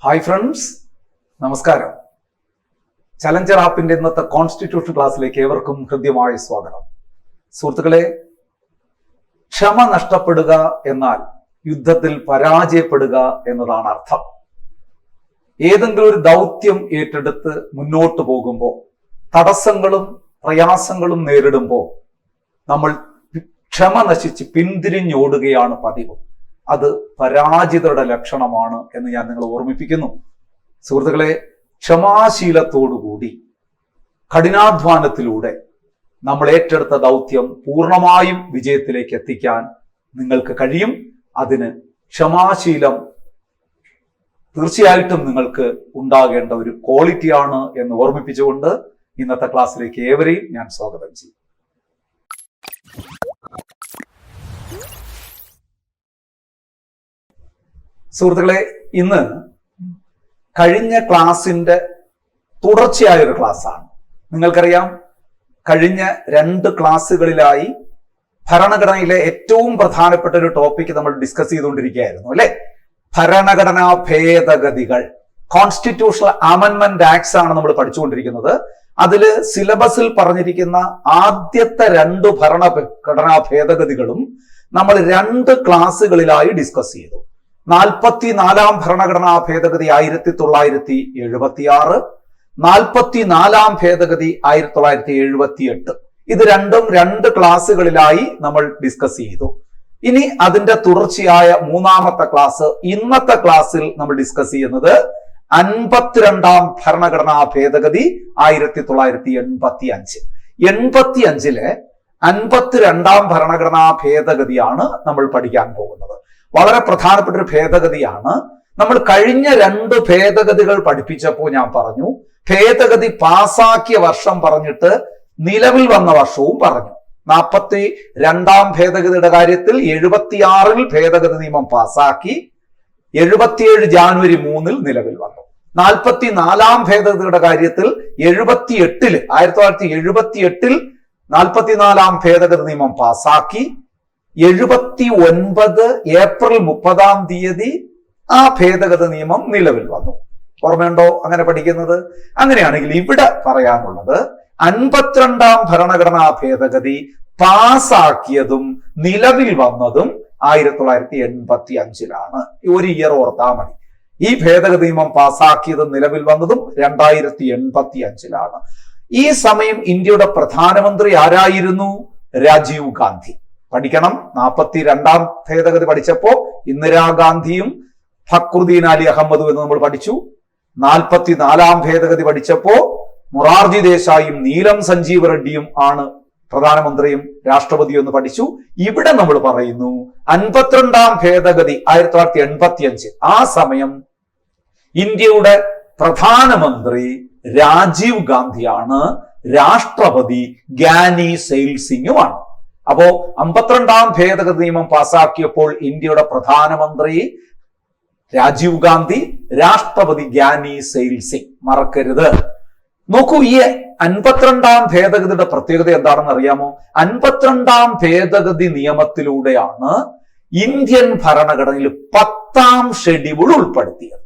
Hi friends, നമസ്കാരം. Challenger ആപ്പിന്റെ ഇന്നത്തെ constitution ക്ലാസ്സിലേക്ക് ഏവർക്കും ഹൃദ്യമായ സ്വാഗതം. സുഹൃത്തുക്കളെ, ക്ഷമ നഷ്ടപ്പെടുക എന്നാൽ യുദ്ധത്തിൽ പരാജയപ്പെടുക എന്നതാണ് അർത്ഥം. ഏതെങ്കിലും ഒരു ദൗത്യം ഏറ്റെടുത്ത് മുന്നോട്ട് പോകുമ്പോൾ തടസ്സങ്ങളും പ്രയാസങ്ങളും നേരിടുമ്പോൾ നമ്മൾ ക്ഷമ നശിച്ച് പിന്തിരിഞ്ഞോടുകയാണ് പതിവ്. അത് പരാജിതരുടെ ലക്ഷണമാണ് എന്ന് ഞാൻ നിങ്ങളെ ഓർമ്മിപ്പിക്കുന്നു. സുഹൃത്തുക്കളെ, ക്ഷമാശീലത്തോടുകൂടി കഠിനാധ്വാനത്തിലൂടെ നമ്മൾ ഏറ്റെടുത്ത ദൗത്യം പൂർണ്ണമായും വിജയത്തിലേക്ക് എത്തിക്കാൻ നിങ്ങൾക്ക് കഴിയും. അതിന് ക്ഷമാശീലം തീർച്ചയായിട്ടും നിങ്ങൾക്ക് ഉണ്ടാകേണ്ട ഒരു ക്വാളിറ്റിയാണ് എന്ന് ഓർമ്മിപ്പിച്ചുകൊണ്ട് ഇന്നത്തെ ക്ലാസ്സിലേക്ക് ഏവരെയും ഞാൻ സ്വാഗതം ചെയ്യും. സുഹൃത്തുക്കളെ, ഇന്ന് കഴിഞ്ഞ ക്ലാസിന്റെ തുടർച്ചയായ ഒരു ക്ലാസ്സാണ്. നിങ്ങൾക്കറിയാം, കഴിഞ്ഞ 2 ക്ലാസ്സുകളിലായി ഭരണഘടനയിലെ ഏറ്റവും പ്രധാനപ്പെട്ട ഒരു ടോപ്പിക് നമ്മൾ ഡിസ്കസ് ചെയ്തുകൊണ്ടിരിക്കുകയായിരുന്നു, അല്ലെ? ഭരണഘടനാ ഭേദഗതികൾ, കോൺസ്റ്റിറ്റ്യൂഷണൽ അമെൻമെന്റ് ആക്ട്സ് ആണ് നമ്മൾ പഠിച്ചുകൊണ്ടിരിക്കുന്നത്. അതില് സിലബസിൽ പറഞ്ഞിരിക്കുന്ന ആദ്യത്തെ 2 ഭരണഘടനാ ഭേദഗതികളും നമ്മൾ 2 ക്ലാസ്സുകളിലായി ഡിസ്കസ് ചെയ്തു. 44-ാം ഭരണഘടനാ ഭേദഗതി 1976, 44-ാം ഭേദഗതി 1978. ഇത് രണ്ടും 2 ക്ലാസ്സുകളിലായി നമ്മൾ ഡിസ്കസ് ചെയ്തു. ഇനി അതിന്റെ തുടർച്ചയായ 3ാമത്തെ ക്ലാസ്, ഇന്നത്തെ ക്ലാസ്സിൽ നമ്മൾ ഡിസ്കസ് ചെയ്യുന്നത് 52-ാം ഭരണഘടനാ ഭേദഗതി 1985. 85-ലെ 52-ാം ഭരണഘടനാ ഭേദഗതിയാണ് നമ്മൾ പഠിക്കാൻ പോകുന്നത്. വളരെ പ്രധാനപ്പെട്ട ഒരു ഭേദഗതിയാണ്. നമ്മൾ കഴിഞ്ഞ 2 ഭേദഗതികൾ പഠിപ്പിച്ചപ്പോൾ ഞാൻ പറഞ്ഞു, ഭേദഗതി പാസാക്കിയ വർഷം പറഞ്ഞിട്ട് നിലവിൽ വന്ന വർഷവും പറഞ്ഞു. 42-ാം ഭേദഗതിയുടെ കാര്യത്തിൽ 76-ൽ ഭേദഗതി നിയമം പാസാക്കി, 77 ജാനുവരി 3-ൽ നിലവിൽ വന്നു. 44-ാം ഭേദഗതിയുടെ കാര്യത്തിൽ 1978-ൽ 44-ാം ഭേദഗതി നിയമം പാസാക്കി, 79 ഏപ്രിൽ 30-ാം തീയതി ആ ഭേദഗതി നിയമം നിലവിൽ വന്നു. ഓർമ്മയുണ്ടോ അങ്ങനെ പഠിക്കുന്നത്? അങ്ങനെയാണെങ്കിൽ ഇവിടെ പറയാനുള്ളത് 52-ാം ഭരണഘടനാ ഭേദഗതി പാസാക്കിയതും നിലവിൽ വന്നതും 1985-ലാണ്. ഒരു ഇയർ ഓർത്താൽ മതി. ഈ ഭേദഗതി നിയമം പാസാക്കിയതും നിലവിൽ വന്നതും 2085-ലാണ്. ഈ സമയം ഇന്ത്യയുടെ പ്രധാനമന്ത്രി ആരായിരുന്നു? രാജീവ് ഗാന്ധി. പഠിക്കണം. 42-ാം ഭേദഗതി പഠിച്ചപ്പോ ഇന്ദിരാഗാന്ധിയും ഫക്രുദ്ദീൻ അലി അഹമ്മദും എന്ന് നമ്മൾ പഠിച്ചു. 44-ാം ഭേദഗതി പഠിച്ചപ്പോ മൊറാർജി ദേശായിയും നീലം സഞ്ജീവ് റെഡ്ഡിയും ആണ് പ്രധാനമന്ത്രിയും രാഷ്ട്രപതിയും എന്ന് പഠിച്ചു. ഇവിടെ നമ്മൾ പറയുന്നു 52-ാം ഭേദഗതി 1985. ആ സമയം ഇന്ത്യയുടെ പ്രധാനമന്ത്രി രാജീവ് ഗാന്ധിയാണ്, രാഷ്ട്രപതി ഗ്യാനി സെയിൽ സിംഗുമാണ്. അപ്പോ 52-ാം ഭേദഗതി നിയമം പാസാക്കിയപ്പോൾ ഇന്ത്യയുടെ പ്രധാനമന്ത്രി രാജീവ് ഗാന്ധി, രാഷ്ട്രപതി ഗ്യാനി സെയിൽ സിംഗ്. മറക്കരുത്. നോക്കൂ, ഈ 52-ാം ഭേദഗതിയുടെ പ്രത്യേകത എന്താണെന്ന് അറിയാമോ? 52-ാം ഭേദഗതി നിയമത്തിലൂടെയാണ് ഇന്ത്യൻ ഭരണഘടനയിൽ 10-ാം ഷെഡ്യൂൾ ഉൾപ്പെടുത്തിയത്.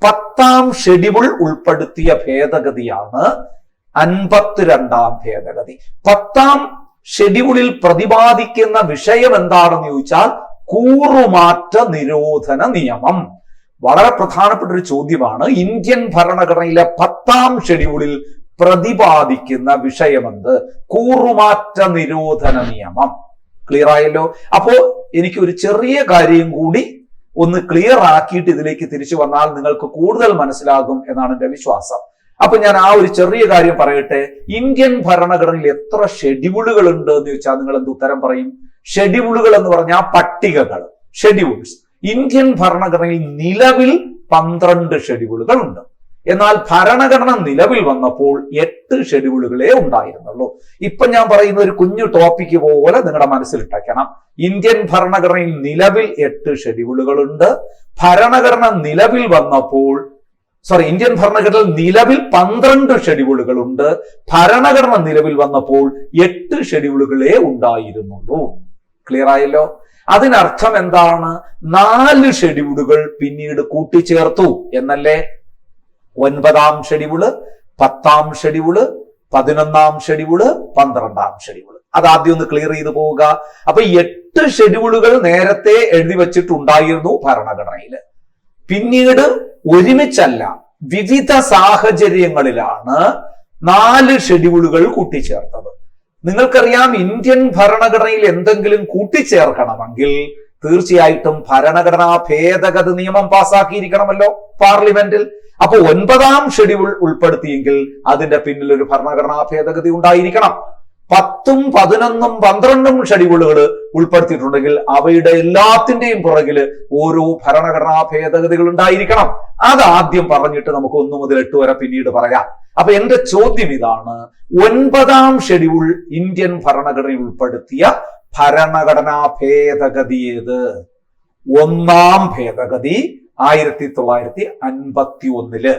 10-ാം ഷെഡ്യൂൾ ഉൾപ്പെടുത്തിയ ഭേദഗതിയാണ് 52-ാം ഭേദഗതി. 10-ാം ഷെഡ്യൂളിൽ പ്രതിപാദിക്കുന്ന വിഷയം എന്താണെന്ന് ചോദിച്ചാൽ കൂറുമാറ്റ നിരോധന നിയമം. വളരെ പ്രധാനപ്പെട്ട ഒരു ചോദ്യമാണ്. ഇന്ത്യൻ ഭരണഘടനയിലെ 10-ാം ഷെഡ്യൂളിൽ പ്രതിപാദിക്കുന്ന വിഷയമെന്ത്? കൂറുമാറ്റ നിരോധന നിയമം. ക്ലിയർ ആയല്ലോ? അപ്പോ എനിക്ക് ഒരു ചെറിയ കാര്യം കൂടി ഒന്ന് ക്ലിയർ ആക്കിയിട്ട് ഇതിലേക്ക് തിരിച്ചു വന്നാൽ നിങ്ങൾക്ക് കൂടുതൽ മനസ്സിലാകും എന്നാണ് എന്റെ വിശ്വാസം. അപ്പൊ ഞാൻ ആ ഒരു ചെറിയ കാര്യം പറയട്ടെ. ഇന്ത്യൻ ഭരണഘടനയിൽ എത്ര ഷെഡ്യൂളുകൾ ഉണ്ട് എന്ന് ചോദിച്ചാൽ നിങ്ങൾ എന്ത് ഉത്തരം പറയും? ഷെഡ്യൂളുകൾ എന്ന് പറഞ്ഞാൽ പട്ടികകൾ, ഷെഡ്യൂൾസ്. ഇന്ത്യൻ ഭരണഘടനയിൽ നിലവിൽ 12 ഷെഡ്യൂളുകൾ ഉണ്ട്. എന്നാൽ ഭരണഘടന നിലവിൽ വന്നപ്പോൾ 8 ഷെഡ്യൂളുകളേ ഉണ്ടായിരുന്നുള്ളൂ. ഇപ്പൊ ഞാൻ പറയുന്ന ഒരു കുഞ്ഞു ടോപ്പിക്ക് പോലെ നിങ്ങളുടെ മനസ്സിലിട്ടേക്കണം. ഇന്ത്യൻ ഭരണഘടനയിൽ നിലവിൽ 8 ഷെഡ്യൂളുകളുണ്ട്. ഭരണഘടന നിലവിൽ വന്നപ്പോൾ ഇന്ത്യൻ ഭരണഘടനയിൽ നിലവിൽ 12 ഷെഡ്യൂളുകളുണ്ട്. ഭരണഘടന നിലവിൽ വന്നപ്പോൾ 8 ഷെഡ്യൂളുകളേ ഉണ്ടായിരുന്നുള്ളൂ. ക്ലിയർ ആയല്ലോ? അതിനർത്ഥം എന്താണ്? 4 ഷെഡ്യൂളുകൾ പിന്നീട് കൂട്ടിച്ചേർത്തു എന്നല്ലേ? 9-ാം ഷെഡ്യൂള്, 10-ാം ഷെഡ്യൂള്, 11-ാം ഷെഡ്യൂള്, 12-ാം ഷെഡ്യൂള്. അതാദ്യം ഒന്ന് ക്ലിയർ ചെയ്ത് പോവുക. അപ്പൊ 8 ഷെഡ്യൂളുകൾ നേരത്തെ എഴുതി വെച്ചിട്ടുണ്ടായിരുന്നു ഭരണഘടനയിൽ. പിന്നീട് ഒരുമിച്ചല്ല, വിവിധ സാഹചര്യങ്ങളിലാണ് 4 ഷെഡ്യൂളുകൾ കൂട്ടിച്ചേർത്തത്. നിങ്ങൾക്കറിയാം, ഇന്ത്യൻ ഭരണഘടനയിൽ എന്തെങ്കിലും കൂട്ടിച്ചേർക്കണമെങ്കിൽ തീർച്ചയായിട്ടും ഭരണഘടനാ ഭേദഗതി നിയമം പാസാക്കിയിരിക്കണമല്ലോ പാർലമെന്റിൽ. അപ്പൊ 9-ാം ഷെഡ്യൂൾ ഉൾപ്പെടുത്തിയെങ്കിൽ അതിന്റെ പിന്നിൽ ഒരു ഭരണഘടനാ ഭേദഗതി ഉണ്ടായിരിക്കണം. 10ഉം 11ഉം 12ഉം ഷെഡ്യൂളുകൾ ഉൾപ്പെടുത്തിയിട്ടുണ്ടെങ്കിൽ അവയുടെ എല്ലാത്തിന്റെയും പുറകില് ഓരോ ഭരണഘടനാ ഭേദഗതികൾ ഉണ്ടായിരിക്കണം. അത് ആദ്യം പറഞ്ഞിട്ട് നമുക്ക് 1 മുതൽ 8 വരെ പിന്നീട് പറയാം. അപ്പൊ എന്റെ ചോദ്യം ഇതാണ്, 9-ാം ഷെഡ്യൂൾ ഇന്ത്യൻ ഭരണഘടനയിൽ ഉൾപ്പെടുത്തിയ ഭരണഘടനാ ഭേദഗതി ഏത്? 1-ാം ഭേദഗതി 1951.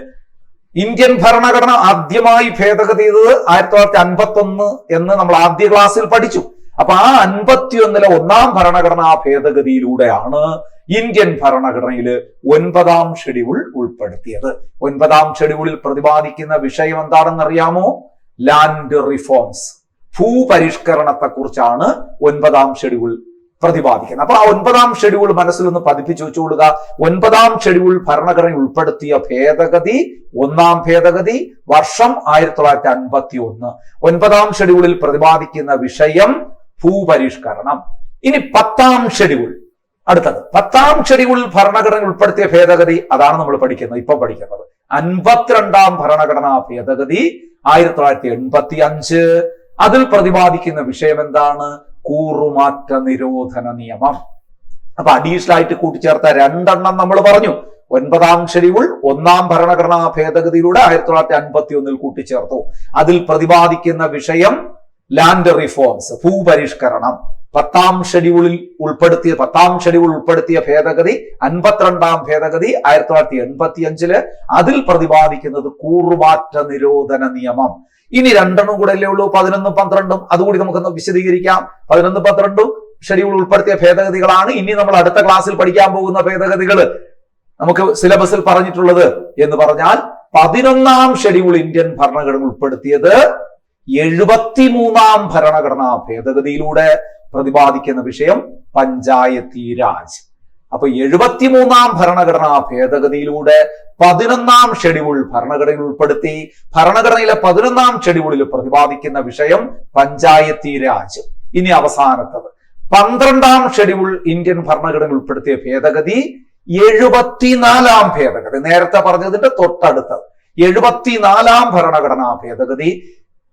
ഇന്ത്യൻ ഭരണഘടന ആദ്യമായി ഭേദഗതി ചെയ്തത് 1951 എന്ന് നമ്മൾ ആദ്യ ക്ലാസ്സിൽ പഠിച്ചു. അപ്പൊ ആ 51-ലെ 1-ാം ഭരണഘടനാ ഭേദഗതിയിലൂടെയാണ് ഇന്ത്യൻ ഭരണഘടനയിൽ 9-ാം ഷെഡ്യൂൾ ഉൾപ്പെടുത്തിയത്. 9-ാം ഷെഡ്യൂളിൽ പ്രതിപാദിക്കുന്ന വിഷയം എന്താണെന്ന് അറിയാമോ? ലാൻഡ് റിഫോംസ്, ഭൂപരിഷ്കരണത്തെ കുറിച്ചാണ് 9-ാം ഷെഡ്യൂൾ പ്രതിപാദിക്കുന്നത്. അപ്പൊ ആ 9-ാം ഷെഡ്യൂൾ മനസ്സിലൊന്ന് പതിപ്പിച്ചു വെച്ചുകൊള്ളുക. 9-ാം ഷെഡ്യൂൾ ഭരണഘടനയിൽ ഉൾപ്പെടുത്തിയ ഭേദഗതി, 1-ാം ഭേദഗതി, വർഷം 1951. 9-ാം ഷെഡ്യൂളിൽ പ്രതിപാദിക്കുന്ന വിഷയം ഭൂപരിഷ്കരണം. ഇനി 10-ാം ഷെഡ്യൂൾ, അടുത്തത് 10-ാം ഷെഡ്യൂളിൽ ഭരണഘടനയിൽ ഉൾപ്പെടുത്തിയ ഭേദഗതി, അതാണ് നമ്മൾ പഠിക്കുന്നത്, ഇപ്പൊ പഠിക്കുന്നത്. 52-ാം ഭരണഘടനാ ഭേദഗതി 1985. അതിൽ പ്രതിപാദിക്കുന്ന വിഷയം എന്താണ്? കൂറുമാറ്റ നിരോധന നിയമം. അപ്പൊ അഡീഷണൽ ആയിട്ട് കൂട്ടിച്ചേർത്ത 2 എണ്ണം നമ്മൾ പറഞ്ഞു. 9-ാം ഷെഡ്യൂൾ 1-ാം ഭരണഘടനാ ഭേദഗതിയിലൂടെ 1951 കൂട്ടിച്ചേർത്തു. അതിൽ പ്രതിപാദിക്കുന്ന വിഷയം ലാൻഡ് റിഫോംസ്, ഭൂപരിഷ്കരണം. 10-ാം ഷെഡ്യൂൾ ഉൾപ്പെടുത്തിയ ഭേദഗതി 52-ാം ഭേദഗതി 1985. അതിൽ പ്രതിപാദിക്കുന്നത് കൂറുമാറ്റ നിരോധന നിയമം. ഇനി 2 കൂടെ അല്ലേ ഉള്ളൂ, 11ഉം 12ഉം. അതുകൂടി നമുക്കൊന്ന് വിശദീകരിക്കാം. 11ഉം 12ഉം ഷെഡ്യൂൾ ഉൾപ്പെടുത്തിയ ഭേദഗതികളാണ്. ഇനി നമ്മൾ അടുത്ത ക്ലാസ്സിൽ പഠിക്കാൻ പോകുന്ന ഭേദഗതികൾ നമുക്ക് സിലബസിൽ പറഞ്ഞിട്ടുള്ളത് എന്ന് പറഞ്ഞാൽ 11-ാം ഷെഡ്യൂൾ ഇന്ത്യൻ ഭരണഘടന ഉൾപ്പെടുത്തിയത് 73-ാം ഭരണഘടനാ ഭേദഗതിയിലൂടെ പ്രതിപാദിക്കുന്ന വിഷയം പഞ്ചായത്തി രാജ്. അപ്പൊ 73-ാം ഭരണഘടനാ ഭേദഗതിയിലൂടെ 11-ാം ഷെഡ്യൂൾ ഭരണഘടനയിൽ ഉൾപ്പെടുത്തി. ഭരണഘടനയിലെ 11-ാം ഷെഡ്യൂളിൽ പ്രതിപാദിക്കുന്ന വിഷയം പഞ്ചായത്തി രാജ്. ഇനി അവസാനത്തത് 12-ാം ഷെഡ്യൂൾ ഇന്ത്യൻ ഭരണഘടനയിൽ ഉൾപ്പെടുത്തിയ ഭേദഗതി 74-ാം ഭേദഗതി, നേരത്തെ പറഞ്ഞതിന്റെ തൊട്ടടുത്തത് 74-ാം ഭരണഘടനാ ഭേദഗതി.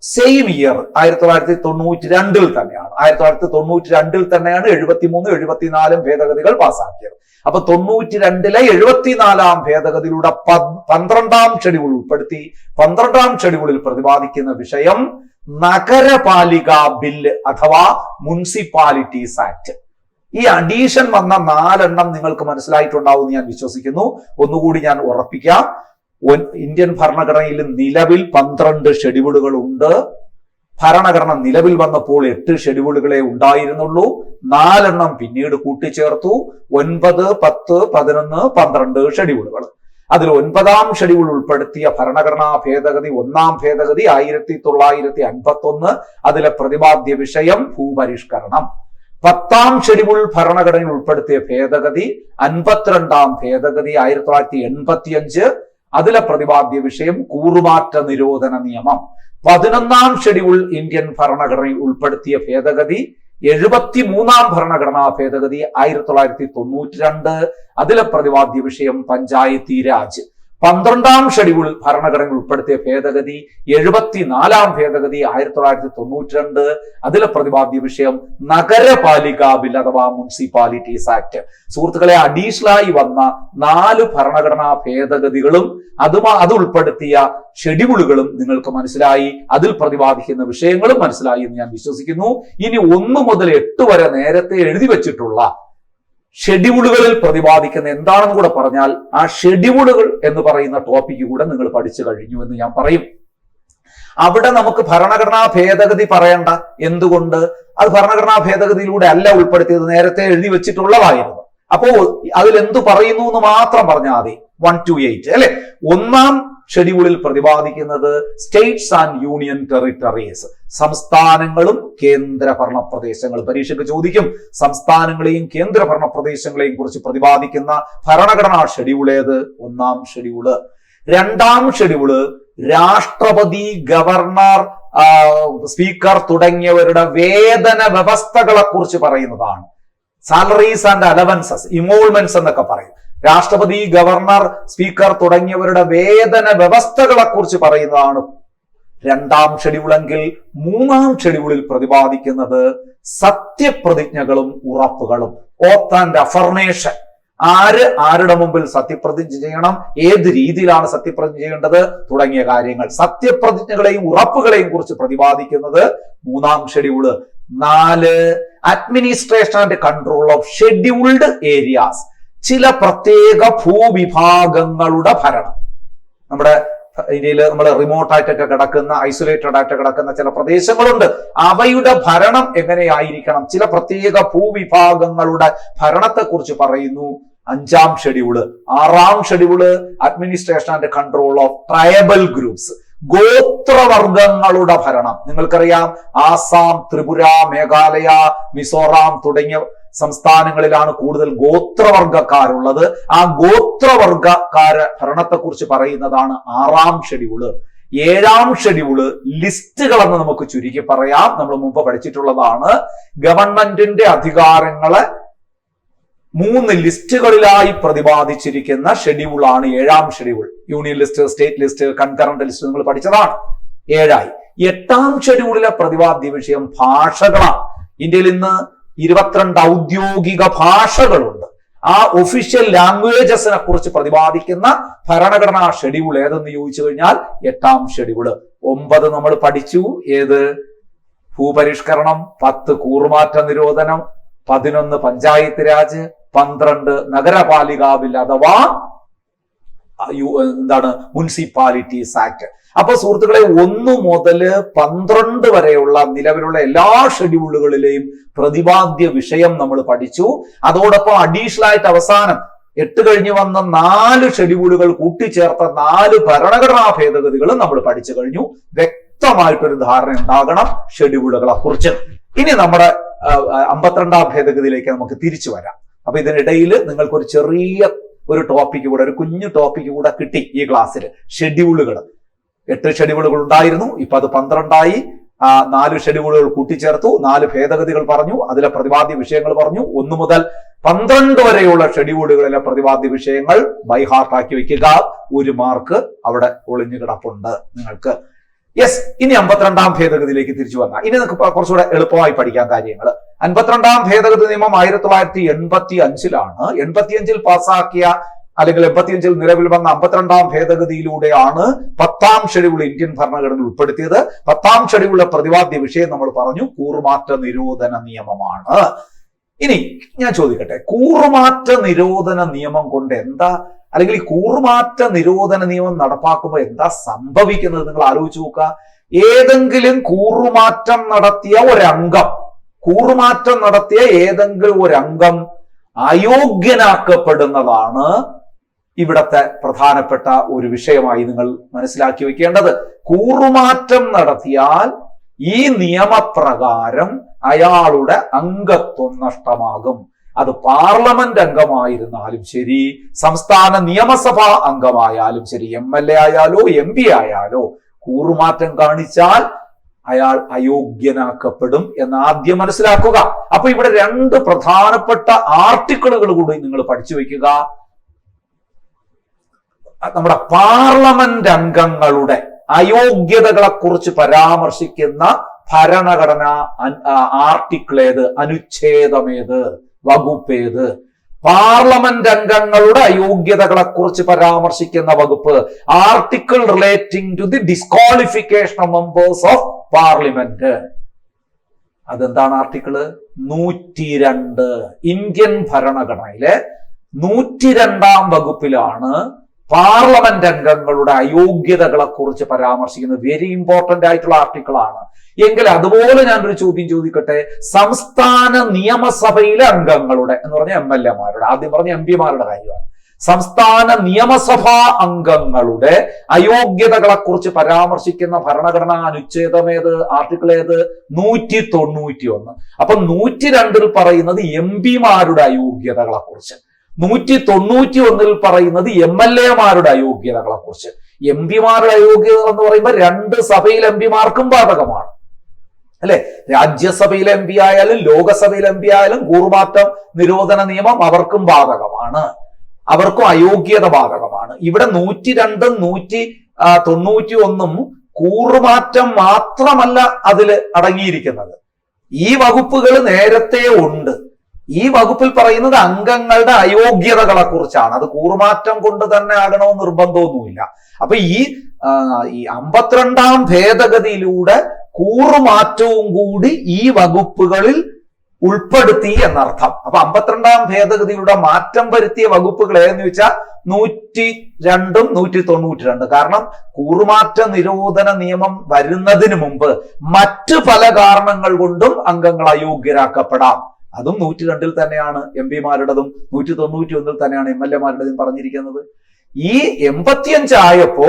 സെയിം ഇയർ 1992 തന്നെയാണ്. 1992 തന്നെയാണ് 73, 74 ഭേദഗതികൾ പാസാക്കിയത്. അപ്പൊ 92-ലെ 74-ാം ഭേദഗതിയിലൂടെ 12-ാം ഷെഡ്യൂൾ ഉൾപ്പെടുത്തി. 12-ാം ഷെഡ്യൂളിൽ പ്രതിപാദിക്കുന്ന വിഷയം നഗരപാലികാ ബില്ല് അഥവാ മുനിസിപ്പാലിറ്റീസ് ആക്ട്. ഈ അഡീഷൻ വന്ന 4 എണ്ണം നിങ്ങൾക്ക് മനസ്സിലായിട്ടുണ്ടാവും എന്ന് ഞാൻ വിശ്വസിക്കുന്നു. ഒന്നുകൂടി ഞാൻ ഉറപ്പിക്കാം. ഇന്ത്യൻ ഭരണഘടനയിൽ നിലവിൽ 12 ഷെഡ്യൂളുകൾ ഉണ്ട്. ഭരണഘടന നിലവിൽ വന്നപ്പോൾ 8 ഷെഡ്യൂളുകളെ ഉണ്ടായിരുന്നുള്ളൂ. 4 എണ്ണം പിന്നീട് കൂട്ടിച്ചേർത്തു. 9, 10, 11, 12 ഷെഡ്യൂളുകൾ. അതിൽ 9-ാം ഷെഡ്യൂൾ ഉൾപ്പെടുത്തിയ ഭരണഘടനാ ഭേദഗതി, 1-ാം ഭേദഗതി 1951. അതിലെ പ്രതിപാദ്യ വിഷയം ഭൂപരിഷ്കരണം. 10-ാം ഷെഡ്യൂൾ ഭരണഘടനയിൽ ഉൾപ്പെടുത്തിയ ഭേദഗതി 52-ാം ഭേദഗതി 1985. അതിലെ പ്രതിപാദ്യ വിഷയം കൂറുമാറ്റ നിരോധന നിയമം. 11-ാം ഷെഡ്യൂൾ ഇന്ത്യൻ ഭരണഘടനയിൽ ഉൾപ്പെടുത്തിയ ഭേദഗതി 73-ാം ഭരണഘടനാ ഭേദഗതി 1992. അതിലെ പ്രതിപാദ്യ വിഷയം പഞ്ചായത്തി രാജ്. 12-ാം ഷെഡ്യൂൾ ഭരണഘടനയിൽ ഉൾപ്പെടുത്തിയ ഭേദഗതി 74-ാം ഭേദഗതി 1992. അതിലെ പ്രതിപാദ്യ വിഷയം നഗരപാലികാ ബിൽ അഥവാ മുനിസിപ്പാലിറ്റീസ് ആക്ട്. സുഹൃത്തുക്കളെ, അഡീഷണലായി വന്ന 4 ഭരണഘടനാ ഭേദഗതികളും അത് ഉൾപ്പെടുത്തിയ ഷെഡ്യൂളുകളും നിങ്ങൾക്ക് മനസ്സിലായി. അതിൽ പ്രതിപാദിക്കുന്ന വിഷയങ്ങളും മനസ്സിലായി എന്ന് ഞാൻ വിശ്വസിക്കുന്നു. ഇനി 1 മുതൽ 8 വരെ നേരത്തെ എഴുതി വെച്ചിട്ടുള്ള ഷെഡ്യൂളുകളിൽ പ്രതിപാദിക്കുന്ന എന്താണെന്ന് കൂടെ പറഞ്ഞാൽ ആ ഷെഡ്യൂളുകൾ എന്ന് പറയുന്ന ടോപ്പിക്ക് കൂടെ നിങ്ങൾ പഠിച്ചു കഴിഞ്ഞു എന്ന് ഞാൻ പറയും. അവിടെ നമുക്ക് ഭരണഘടനാ ഭേദഗതി പറയണ്ട. എന്തുകൊണ്ട്? അത് ഭരണഘടനാ ഭേദഗതിയിലൂടെ അല്ല ഉൾപ്പെടുത്തിയത്, നേരത്തെ എഴുതി വെച്ചിട്ടുള്ളതായിരുന്നു. അപ്പോ അതിൽ എന്തു പറയുന്നു എന്ന് മാത്രം പറഞ്ഞാൽ മതി. 1 to 8 അല്ലെ. ഒന്നാം ഷെഡ്യൂളിൽ പ്രതിപാദിക്കുന്നത് സ്റ്റേറ്റ്സ് ആൻഡ് യൂണിയൻ ടെറിട്ടറീസ്, സംസ്ഥാനങ്ങളും കേന്ദ്രഭരണ പ്രദേശങ്ങളും. പരീക്ഷയ്ക്ക് ചോദിക്കും, സംസ്ഥാനങ്ങളെയും കേന്ദ്രഭരണ പ്രദേശങ്ങളെയും കുറിച്ച് പ്രതിപാദിക്കുന്ന ഭരണഘടനാ ഷെഡ്യൂൾ ഏത്? ഒന്നാം ഷെഡ്യൂള്. രണ്ടാം ഷെഡ്യൂള് രാഷ്ട്രപതി, ഗവർണർ, സ്പീക്കർ തുടങ്ങിയവരുടെ വേതന വ്യവസ്ഥകളെ കുറിച്ച് പറയുന്നതാണ്. സാലറീസ് ആൻഡ് അലവൻസസ്, ഇമോൾമെന്റ്സ് എന്നൊക്കെ പറയും. രാഷ്ട്രപതി, ഗവർണർ, സ്പീക്കർ തുടങ്ങിയവരുടെ വേതന വ്യവസ്ഥകളെ കുറിച്ച് പറയുന്നതാണ് രണ്ടാം ഷെഡ്യൂളെങ്കിൽ മൂന്നാം ഷെഡ്യൂളിൽ പ്രതിപാദിക്കുന്നത് സത്യപ്രതിജ്ഞകളും ഉറപ്പുകളും, ഓത്ത് ആൻഡ് അഫർമേഷൻ. ആരുടെ മുമ്പിൽ സത്യപ്രതിജ്ഞ ചെയ്യണം, ഏത് രീതിയിലാണ് സത്യപ്രതിജ്ഞ ചെയ്യേണ്ടത് തുടങ്ങിയ കാര്യങ്ങൾ, സത്യപ്രതിജ്ഞകളെയും ഉറപ്പുകളെയും കുറിച്ച് പ്രതിപാദിക്കുന്നത് മൂന്നാം schedule. 4 administration and control of scheduled areas, ചില പ്രത്യേക ഭൂവിഭാഗങ്ങളുടെ ഭരണം. നമ്മുടെ ഇന്ത്യയിൽ നമ്മൾ റിമോട്ടായിട്ടൊക്കെ കിടക്കുന്ന, ഐസൊലേറ്റഡ് ആയിട്ട് കിടക്കുന്ന ചില പ്രദേശങ്ങളുണ്ട്. അവയുടെ ഭരണം എങ്ങനെയായിരിക്കണം, ചില പ്രത്യേക ഭൂവിഭാഗങ്ങളുടെ ഭരണത്തെ കുറിച്ച് പറയുന്നു 5ാം ഷെഡ്യൂള്. 6ാം schedule administration and control of tribal groups, ഗോത്രവർഗങ്ങളുടെ ഭരണം. നിങ്ങൾക്കറിയാം, ആസാം, ത്രിപുര, മേഘാലയ, മിസോറാം തുടങ്ങിയ സംസ്ഥാനങ്ങളിലാണ് കൂടുതൽ ഗോത്രവർഗക്കാരുള്ളത്. ആ ഗോത്രവർഗക്കാര ഭരണത്തെ കുറിച്ച് പറയുന്നതാണ് 6ാം ഷെഡ്യൂള്. 7ാം ഷെഡ്യൂള് ലിസ്റ്റുകളെന്ന് നമുക്ക് ചുരുക്കി പറയാം. നമ്മൾ മുമ്പ് പഠിച്ചിട്ടുള്ളതാണ്. ഗവൺമെന്റിന്റെ അധികാരങ്ങളെ 3 ലിസ്റ്റുകളിലായി പ്രതിപാദിച്ചിരിക്കുന്ന ഷെഡ്യൂളാണ് 7ാം schedule. Union list, state list, concurrent list നിങ്ങൾ പഠിച്ചതാണ്. 7ആയി. 8ാം ഷെഡ്യൂളിലെ പ്രതിപാദ്യ വിഷയം ഭാഷകളാണ്. ഇന്ത്യയിൽ ഇന്ന് 22 ഔദ്യോഗിക ഭാഷകളുണ്ട്. ആ ഒഫീഷ്യൽ ലാംഗ്വേജസിനെ കുറിച്ച് പ്രതിപാദിക്കുന്ന ഭരണഘടനാ ഷെഡ്യൂൾ ഏതെന്ന് ചോദിച്ചു കഴിഞ്ഞാൽ 8ാം ഷെഡ്യൂള്. 9 നമ്മൾ പഠിച്ചു. ഏത്? ഭൂപരിഷ്കരണം. 10 കൂറുമാറ്റ നിരോധനം. 11 പഞ്ചായത്ത് രാജ്. 12 നഗരപാലികാ ബിൽ അഥവാ മുനിസിപ്പാലിറ്റീസ് ആക്ട്. അപ്പൊ സുഹൃത്തുക്കളെ, 1 മുതൽ 12 വരെയുള്ള നിലവിലുള്ള എല്ലാ ഷെഡ്യൂളുകളിലെയും പ്രതിപാദ്യ വിഷയം നമ്മൾ പഠിച്ചു. അതോടൊപ്പം അഡീഷണൽ ആയിട്ട് അവസാനം 8 കഴിഞ്ഞ് വന്ന 4 ഷെഡ്യൂളുകൾ കൂട്ടിച്ചേർത്ത 4 ഭരണഘടനാ ഭേദഗതികളും നമ്മൾ പഠിച്ചു കഴിഞ്ഞു. വ്യക്തമായിട്ടൊരു ധാരണ ഉണ്ടാകണം ഷെഡ്യൂളുകളെ കുറിച്ച്. ഇനി നമ്മുടെ 52ാം ഭേദഗതിയിലേക്ക് നമുക്ക് തിരിച്ചു വരാം. അപ്പൊ ഇതിനിടയിൽ നിങ്ങൾക്കൊരു ചെറിയ ഒരു ടോപ്പിക്ക് കൂടെ, ഒരു കുഞ്ഞു ടോപ്പിക്ക് കൂടെ കിട്ടി ഈ ക്ലാസ്സിൽ. ഷെഡ്യൂളുകൾ 8 ഷെഡ്യൂളുകൾ ഉണ്ടായിരുന്നു, ഇപ്പൊ അത് 12ആയി. 4 ഷെഡ്യൂളുകൾ കൂട്ടിച്ചേർത്തു, 4 ഭേദഗതികൾ പറഞ്ഞു, അതിലെ പ്രതിപാദ്യ വിഷയങ്ങൾ പറഞ്ഞു. 1 മുതൽ 12 വരെയുള്ള ഷെഡ്യൂളുകളിലെ പ്രതിപാദ്യ വിഷയങ്ങൾ ബൈഹാർട്ടാക്കി വെക്കുക. 1 മാർക്ക് അവിടെ ഒളിഞ്ഞു കിടപ്പുണ്ട് നിങ്ങൾക്ക്. യെസ്. ഇനി 52ാം ഭേദഗതിയിലേക്ക് തിരിച്ചു വന്നാൽ ഇനി നമുക്ക് കുറച്ചുകൂടെ എളുപ്പമായി പഠിക്കാൻ കാര്യങ്ങൾ. 52ാം ഭേദഗതി നിയമം 1985-ലാണ്. 85-ൽ പാസാക്കിയ അല്ലെങ്കിൽ 85-ൽ നിലവിൽ വന്ന 52ാം ഭേദഗതിയിലൂടെയാണ് 10ാം ഷെഡ്യൂൾ ഇന്ത്യൻ ഭരണഘടനയിൽ ഉൾപ്പെടുത്തിയത്. 10ാം ഷെഡ്യൂളിലെ പ്രതിപാദ്യ വിഷയം നമ്മൾ പറഞ്ഞു കൂറുമാറ്റ നിരോധന നിയമമാണ്. ഇനി ഞാൻ ചോദിക്കട്ടെ, കൂറുമാറ്റ നിരോധന നിയമം കൊണ്ട് എന്താ, അല്ലെങ്കിൽ ഈ കൂറുമാറ്റ നിരോധന നിയമം നടപ്പാക്കുമ്പോൾ എന്താ സംഭവിക്കുന്നത്? നിങ്ങൾ ആലോചിച്ച് നോക്കുക. ഏതെങ്കിലും കൂറുമാറ്റം നടത്തിയ ഏതെങ്കിലും ഒരംഗം അയോഗ്യനാക്കപ്പെടുന്നതാണ് ഇവിടത്തെ പ്രധാനപ്പെട്ട ഒരു വിഷയമായി നിങ്ങൾ മനസ്സിലാക്കി വെക്കേണ്ടത്. കൂറുമാറ്റം നടത്തിയാൽ ഈ നിയമപ്രകാരം അയാളുടെ അംഗത്വം നഷ്ടമാകും. അത് പാർലമെന്റ് അംഗമായിരുന്നാലും ശരി, സംസ്ഥാന നിയമസഭാ അംഗമായാലും ശരി, MLA ആയാലോ MP ആയാലോ കൂറുമാറ്റം കാണിച്ചാൽ അയാൾ അയോഗ്യനാക്കപ്പെടും എന്ന് ആദ്യം മനസ്സിലാക്കുക. അപ്പൊ ഇവിടെ 2 പ്രധാനപ്പെട്ട ആർട്ടിക്കിളുകൾ കൂടി നിങ്ങൾ പഠിച്ചു വെക്കുക. നമ്മുടെ പാർലമെന്റ് അംഗങ്ങളുടെ അയോഗ്യതകളെ കുറിച്ച് പരാമർശിക്കുന്ന ഭരണഘടന ആർട്ടിക്കിൾ ഏത്, അനുച്ഛേദമേത്, വകുപ്പേത്? പാർലമെന്റ് അംഗങ്ങളുടെ അയോഗ്യതകളെ കുറിച്ച് പരാമർശിക്കുന്ന വകുപ്പ് article relating to the disqualification of members of Parliament. അതെന്താണ് ആർട്ടിക്കിള്? 102. ഇന്ത്യൻ ഭരണഘടനയിലെ 102ാം വകുപ്പിലാണ് പാർലമെന്റ് അംഗങ്ങളുടെ അയോഗ്യതകളെ കുറിച്ച് പരാമർശിക്കുന്നത് വെരി ഇമ്പോർട്ടന്റ് ആയിട്ടുള്ള ആർട്ടിക്കിളാണ്. എങ്കിൽ അതുപോലെ ഞാനൊരു ചോദ്യം ചോദിക്കട്ടെ. സംസ്ഥാന നിയമസഭയിലെ അംഗങ്ങളുടെ എന്ന് പറഞ്ഞ MLA-മാരുടെ, ആദ്യം പറഞ്ഞ MP-മാരുടെ കാര്യമാണ്. സംസ്ഥാന നിയമസഭാ അംഗങ്ങളുടെ അയോഗ്യതകളെ കുറിച്ച് പരാമർശിക്കുന്ന ഭരണഘടനാ അനുച്ഛേദം ആർട്ടിക്കിൾ 191. അപ്പൊ 102 പറയുന്നത് MP-മാരുടെ അയോഗ്യതകളെ കുറിച്ച്, 191 പറയുന്നത് MLA-മാരുടെ അയോഗ്യതകളെ കുറിച്ച്. MP-മാരുടെ അയോഗ്യതകൾ എന്ന് പറയുമ്പോൾ 2 സഭയിലെ MP-മാർക്കും ബാധകമാണ്, അല്ലെ? രാജ്യസഭയിലെ MP ആയാലും ലോകസഭയിലെ MP ആയാലും കൂറുമാറ്റം നിരോധന നിയമം അവർക്കും ബാധകമാണ്, അവർക്കും അയോഗ്യത ബാധകമാണ്. ഇവിടെ 102ഉം 191ഉം കൂറുമാറ്റം മാത്രമല്ല അതിൽ അടങ്ങിയിരിക്കുന്നത്. ഈ വകുപ്പുകൾ നേരത്തെ ഉണ്ട്. ഈ വകുപ്പിൽ പറയുന്നത് അംഗങ്ങളുടെ അയോഗ്യതകളെ കുറിച്ചാണ്. അത് കൂറുമാറ്റം കൊണ്ട് തന്നെ ആകണമെന്ന് നിർബന്ധമൊന്നുമില്ല. അപ്പൊ ഈ 52ാം ഭേദഗതിയിലൂടെ കൂറുമാറ്റവും കൂടി ഈ വകുപ്പുകളിൽ ഉൾപ്പെടുത്തി എന്നർത്ഥം. അപ്പൊ 52ാം ഭേദഗതിയിലൂടെ മാറ്റം വരുത്തിയ വകുപ്പുകൾ ഏതെന്ന് ചോദിച്ചാൽ 102ഉം 192. കാരണം കൂറുമാറ്റ നിരോധന നിയമം വരുന്നതിന് മുമ്പ് മറ്റു പല കാരണങ്ങൾ കൊണ്ടും അംഗങ്ങൾ അയോഗ്യരാക്കപ്പെടാം. അതും 102 തന്നെയാണ് MP-മാരുടേതും 191 തന്നെയാണ് MLA-മാരുടേതും പറഞ്ഞിരിക്കുന്നത്. ഈ 85 ആയപ്പോ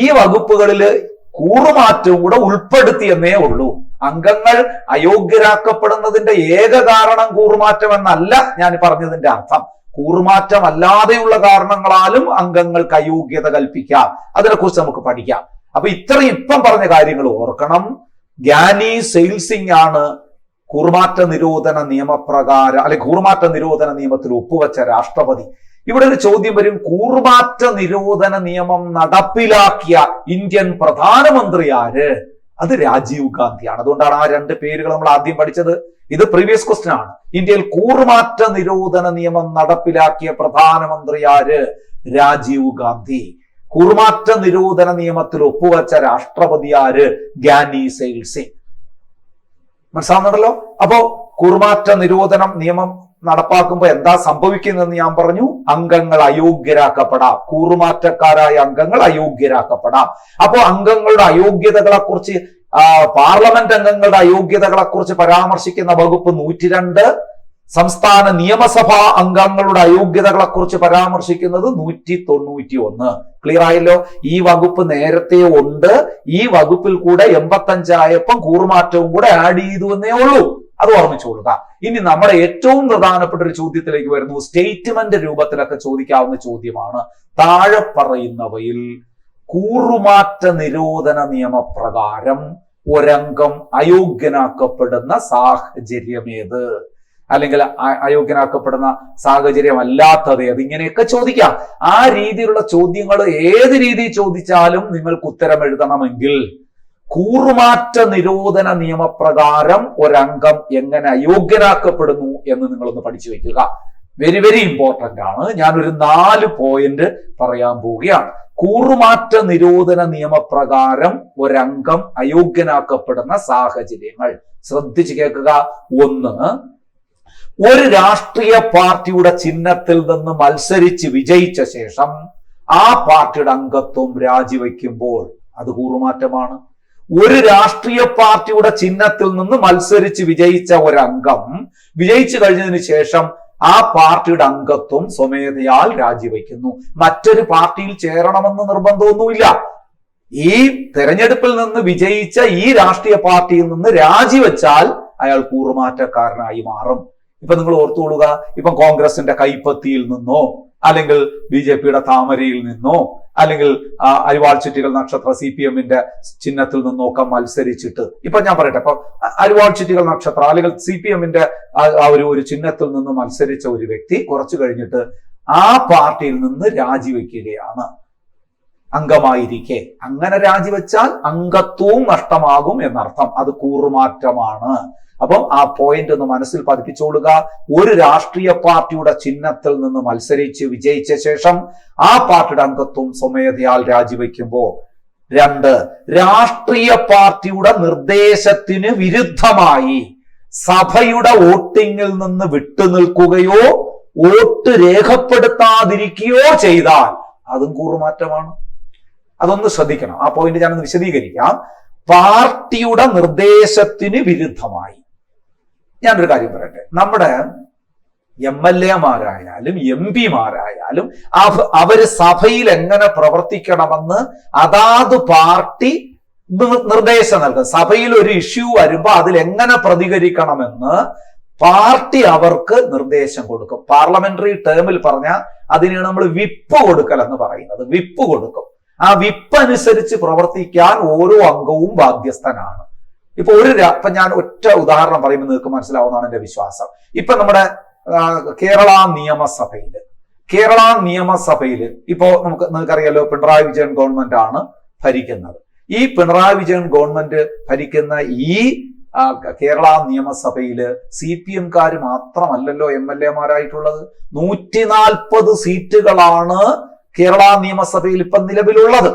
ഈ വകുപ്പുകളിൽ കൂറുമാറ്റവും കൂടെ ഉൾപ്പെടുത്തിയെന്നേ ഉള്ളൂ. അംഗങ്ങൾ അയോഗ്യരാക്കപ്പെടുന്നതിന്റെ ഏക കാരണം കൂറുമാറ്റം എന്നല്ല ഞാൻ പറഞ്ഞതിന്റെ അർത്ഥം. കൂറുമാറ്റം അല്ലാതെയുള്ള കാരണങ്ങളാലും അംഗങ്ങൾക്ക് അയോഗ്യത കൽപ്പിക്കാം. അതിനെക്കുറിച്ച് നമുക്ക് പഠിക്കാം. അപ്പൊ ഇത്രയും ഇപ്പം പറഞ്ഞ കാര്യങ്ങൾ ഓർക്കണം. ഗ്യാനി സെയിൽ സിംഗ് ആണ് കൂറുമാറ്റ നിരോധന നിയമപ്രകാരം അല്ലെങ്കിൽ കൂറുമാറ്റ നിരോധന നിയമത്തിൽ ഒപ്പുവെച്ച രാഷ്ട്രപതി. ഇവിടെ ഒരു ചോദ്യം വരും, കൂറുമാറ്റ നിരോധന നിയമം നടപ്പിലാക്കിയ ഇന്ത്യൻ പ്രധാനമന്ത്രി ആര്? അത് രാജീവ് ഗാന്ധിയാണ്. അതുകൊണ്ടാണ് ആ 2 പേരുകൾ നമ്മൾ ആദ്യം പഠിച്ചത്. ഇത് പ്രീവിയസ് ക്വസ്റ്റ്യൻ ആണ്. ഇന്ത്യയിൽ കൂറുമാറ്റ നിരോധന നിയമം നടപ്പിലാക്കിയ പ്രധാനമന്ത്രി ആര്? രാജീവ് ഗാന്ധി. കൂറുമാറ്റ നിരോധന നിയമത്തിൽ ഒപ്പുവെച്ച രാഷ്ട്രപതി ആര്? ഗ്യാനി സെയിൽ സിംഗ്. മനസ്സിലാവുന്നുണ്ടല്ലോ? അപ്പോ കൂറുമാറ്റ നിരോധനം നിയമം നടപ്പാക്കുമ്പോൾ എന്താ സംഭവിക്കുന്നതെന്ന് ഞാൻ പറഞ്ഞു. അംഗങ്ങൾ അയോഗ്യരാക്കപ്പെടാം, കൂറുമാറ്റക്കാരായ അംഗങ്ങൾ അയോഗ്യരാക്കപ്പെടാം. അപ്പോ അംഗങ്ങളുടെ അയോഗ്യതകളെ കുറിച്ച് പാർലമെന്റ് അംഗങ്ങളുടെ അയോഗ്യതകളെ കുറിച്ച് പരാമർശിക്കുന്ന വകുപ്പ് 102, സംസ്ഥാന നിയമസഭാ അംഗങ്ങളുടെ അയോഗ്യതകളെ കുറിച്ച് പരാമർശിക്കുന്നത് 191. ക്ലിയർ ആയല്ലോ? ഈ വകുപ്പ് നേരത്തെ ഉണ്ട്. ഈ വകുപ്പിൽ കൂടെ 85 ആയപ്പം കൂറുമാറ്റവും കൂടെ ആഡ് ചെയ്തു എന്നേ ഉള്ളൂ. അത് ഓർമ്മിച്ചുകൊള്ളുക. ഇനി നമ്മുടെ ഏറ്റവും പ്രധാനപ്പെട്ട ഒരു ചോദ്യത്തിലേക്ക് വരുന്നു. സ്റ്റേറ്റ്മെന്റ് രൂപത്തിലൊക്കെ ചോദിക്കാവുന്ന ചോദ്യമാണ്. താഴെ പറയുന്നവയിൽ കൂറുമാറ്റ നിരോധന നിയമപ്രകാരം ഒരംഗം അയോഗ്യനാക്കപ്പെടുന്ന സാഹചര്യം ഏത്? അല്ലെങ്കിൽ അയോഗ്യനാക്കപ്പെടുന്ന സാഹചര്യം അല്ലാത്തത് ഏത്? ഇങ്ങനെയൊക്കെ ചോദിക്കാം. ആ രീതിയിലുള്ള ചോദ്യങ്ങൾ ഏത് രീതിയിൽ ചോദിച്ചാലും നിങ്ങൾക്ക് ഉത്തരം എഴുതണമെങ്കിൽ കൂറുമാറ്റ നിരോധന നിയമപ്രകാരം ഒരംഗം എങ്ങനെ അയോഗ്യനാക്കപ്പെടുന്നു എന്ന് നിങ്ങളൊന്ന് പഠിച്ചു വെക്കുക. വെരി വെരി ഇമ്പോർട്ടന്റ് ആണ്. ഞാനൊരു 4 പോയിന്റ് പറയാൻ പോവുകയാണ്. കൂറുമാറ്റ നിരോധന നിയമപ്രകാരം ഒരംഗം അയോഗ്യനാക്കപ്പെടുന്ന സാഹചര്യങ്ങൾ ശ്രദ്ധിച്ചു കേൾക്കുക. 1, ഒരു രാഷ്ട്രീയ പാർട്ടിയുടെ ചിഹ്നത്തിൽ നിന്ന് മത്സരിച്ച് വിജയിച്ച ശേഷം ആ പാർട്ടിയുടെ അംഗത്വം രാജിവെക്കുമ്പോൾ അത് കൂറുമാറ്റമാണ്. ഒരു രാഷ്ട്രീയ പാർട്ടിയുടെ ചിഹ്നത്തിൽ നിന്ന് മത്സരിച്ച് വിജയിച്ച ഒരംഗം വിജയിച്ചു കഴിഞ്ഞതിന് ശേഷം ആ പാർട്ടിയുടെ അംഗത്വം സ്വമേധയാൽ രാജിവെക്കുന്നു. മറ്റൊരു പാർട്ടിയിൽ ചേരണമെന്ന് നിർബന്ധമൊന്നുമില്ല. ഈ തെരഞ്ഞെടുപ്പിൽ നിന്ന് വിജയിച്ച ഈ രാഷ്ട്രീയ പാർട്ടിയിൽ നിന്ന് രാജിവെച്ചാൽ അയാൾ കൂറുമാറ്റക്കാരനായി മാറും. ഇപ്പൊ നിങ്ങൾ ഓർത്തുകൊള്ളുക, ഇപ്പൊ കോൺഗ്രസിന്റെ കൈപ്പത്തിയിൽ നിന്നോ അല്ലെങ്കിൽ BJPയുടെ താമരയിൽ നിന്നോ അല്ലെങ്കിൽ അരിവാൾ ചുറ്റികൾ നക്ഷത്ര CPM-ന്റെ ചിഹ്നത്തിൽ നിന്നോ ഒക്കെ മത്സരിച്ചിട്ട്, ഇപ്പൊ ഞാൻ പറയട്ടെ, ഇപ്പൊ അരിവാൾ ചുറ്റികൾ നക്ഷത്ര അല്ലെങ്കിൽ CPM-ന്റെ ഒരു ചിഹ്നത്തിൽ നിന്ന് മത്സരിച്ച ഒരു വ്യക്തി കുറച്ചു കഴിഞ്ഞിട്ട് ആ പാർട്ടിയിൽ നിന്ന് രാജിവെക്കുകയാണ് അംഗമായിരിക്കെ. അങ്ങനെ രാജിവെച്ചാൽ അംഗത്വവും നഷ്ടമാകും എന്നർത്ഥം. അത് കൂറുമാറ്റമാണ്. അപ്പം ആ പോയിന്റ് ഒന്ന് മനസ്സിൽ പതിപ്പിച്ചോളുക. ഒരു രാഷ്ട്രീയ പാർട്ടിയുടെ ചിഹ്നത്തിൽ നിന്ന് മത്സരിച്ച് വിജയിച്ച ശേഷം ആ പാർട്ടിയുടെ അംഗത്വം സ്വമേധയാൽ രാജിവെക്കുമ്പോൾ. 2, രാഷ്ട്രീയ പാർട്ടിയുടെ നിർദ്ദേശത്തിന് വിരുദ്ധമായി സഭയുടെ വോട്ടിങ്ങിൽ നിന്ന് വിട്ടുനിൽക്കുകയോ വോട്ട് രേഖപ്പെടുത്താതിരിക്കുകയോ ചെയ്താൽ അതും കൂറുമാറ്റമാണ്. അതൊന്ന് ശ്രദ്ധിക്കണം. ആ പോയിന്റ് ഞാനൊന്ന് വിശദീകരിക്കാം. പാർട്ടിയുടെ നിർദ്ദേശത്തിന് വിരുദ്ധമായി, ഞാനൊരു കാര്യം പറയട്ടെ, നമ്മുടെ MLA-മാരായാലും MP-മാരായാലും അവര് സഭയിൽ എങ്ങനെ പ്രവർത്തിക്കണമെന്ന് അതാത് പാർട്ടി നിർദ്ദേശം നൽകും. സഭയിൽ ഒരു ഇഷ്യൂ വരുമ്പോ അതിൽ എങ്ങനെ പ്രതികരിക്കണമെന്ന് പാർട്ടി അവർക്ക് നിർദ്ദേശം കൊടുക്കും. പാർലമെന്ററി ടേമിൽ പറഞ്ഞാൽ അതിനെയാണ് നമ്മൾ വിപ്പ് കൊടുക്കൽ എന്ന് പറയുന്നത്. വിപ്പ് കൊടുക്കും. ആ വിപ്പ് അനുസരിച്ച് പ്രവർത്തിക്കാൻ ഓരോ അംഗവും ബാധ്യസ്ഥനാണ്. ഇപ്പൊ ഇപ്പൊ ഞാൻ ഒറ്റ ഉദാഹരണം പറയുമ്പോൾ നിങ്ങൾക്ക് മനസ്സിലാവുന്നതാണ് എന്റെ വിശ്വാസം. ഇപ്പൊ നമ്മുടെ കേരള നിയമസഭയില് ഇപ്പോ നിങ്ങൾക്കറിയാലോ, പിണറായി വിജയൻ ഗവൺമെന്റ് ആണ് ഭരിക്കുന്നത്. ഈ പിണറായി വിജയൻ ഗവൺമെന്റ് ഭരിക്കുന്ന ഈ കേരള നിയമസഭയില് CPM-കാര് മാത്രമല്ലല്ലോ MLA-മാരായിട്ടുള്ളത്. 140 സീറ്റുകളാണ് കേരള നിയമസഭയിൽ ഇപ്പൊ നിലവിലുള്ളത്.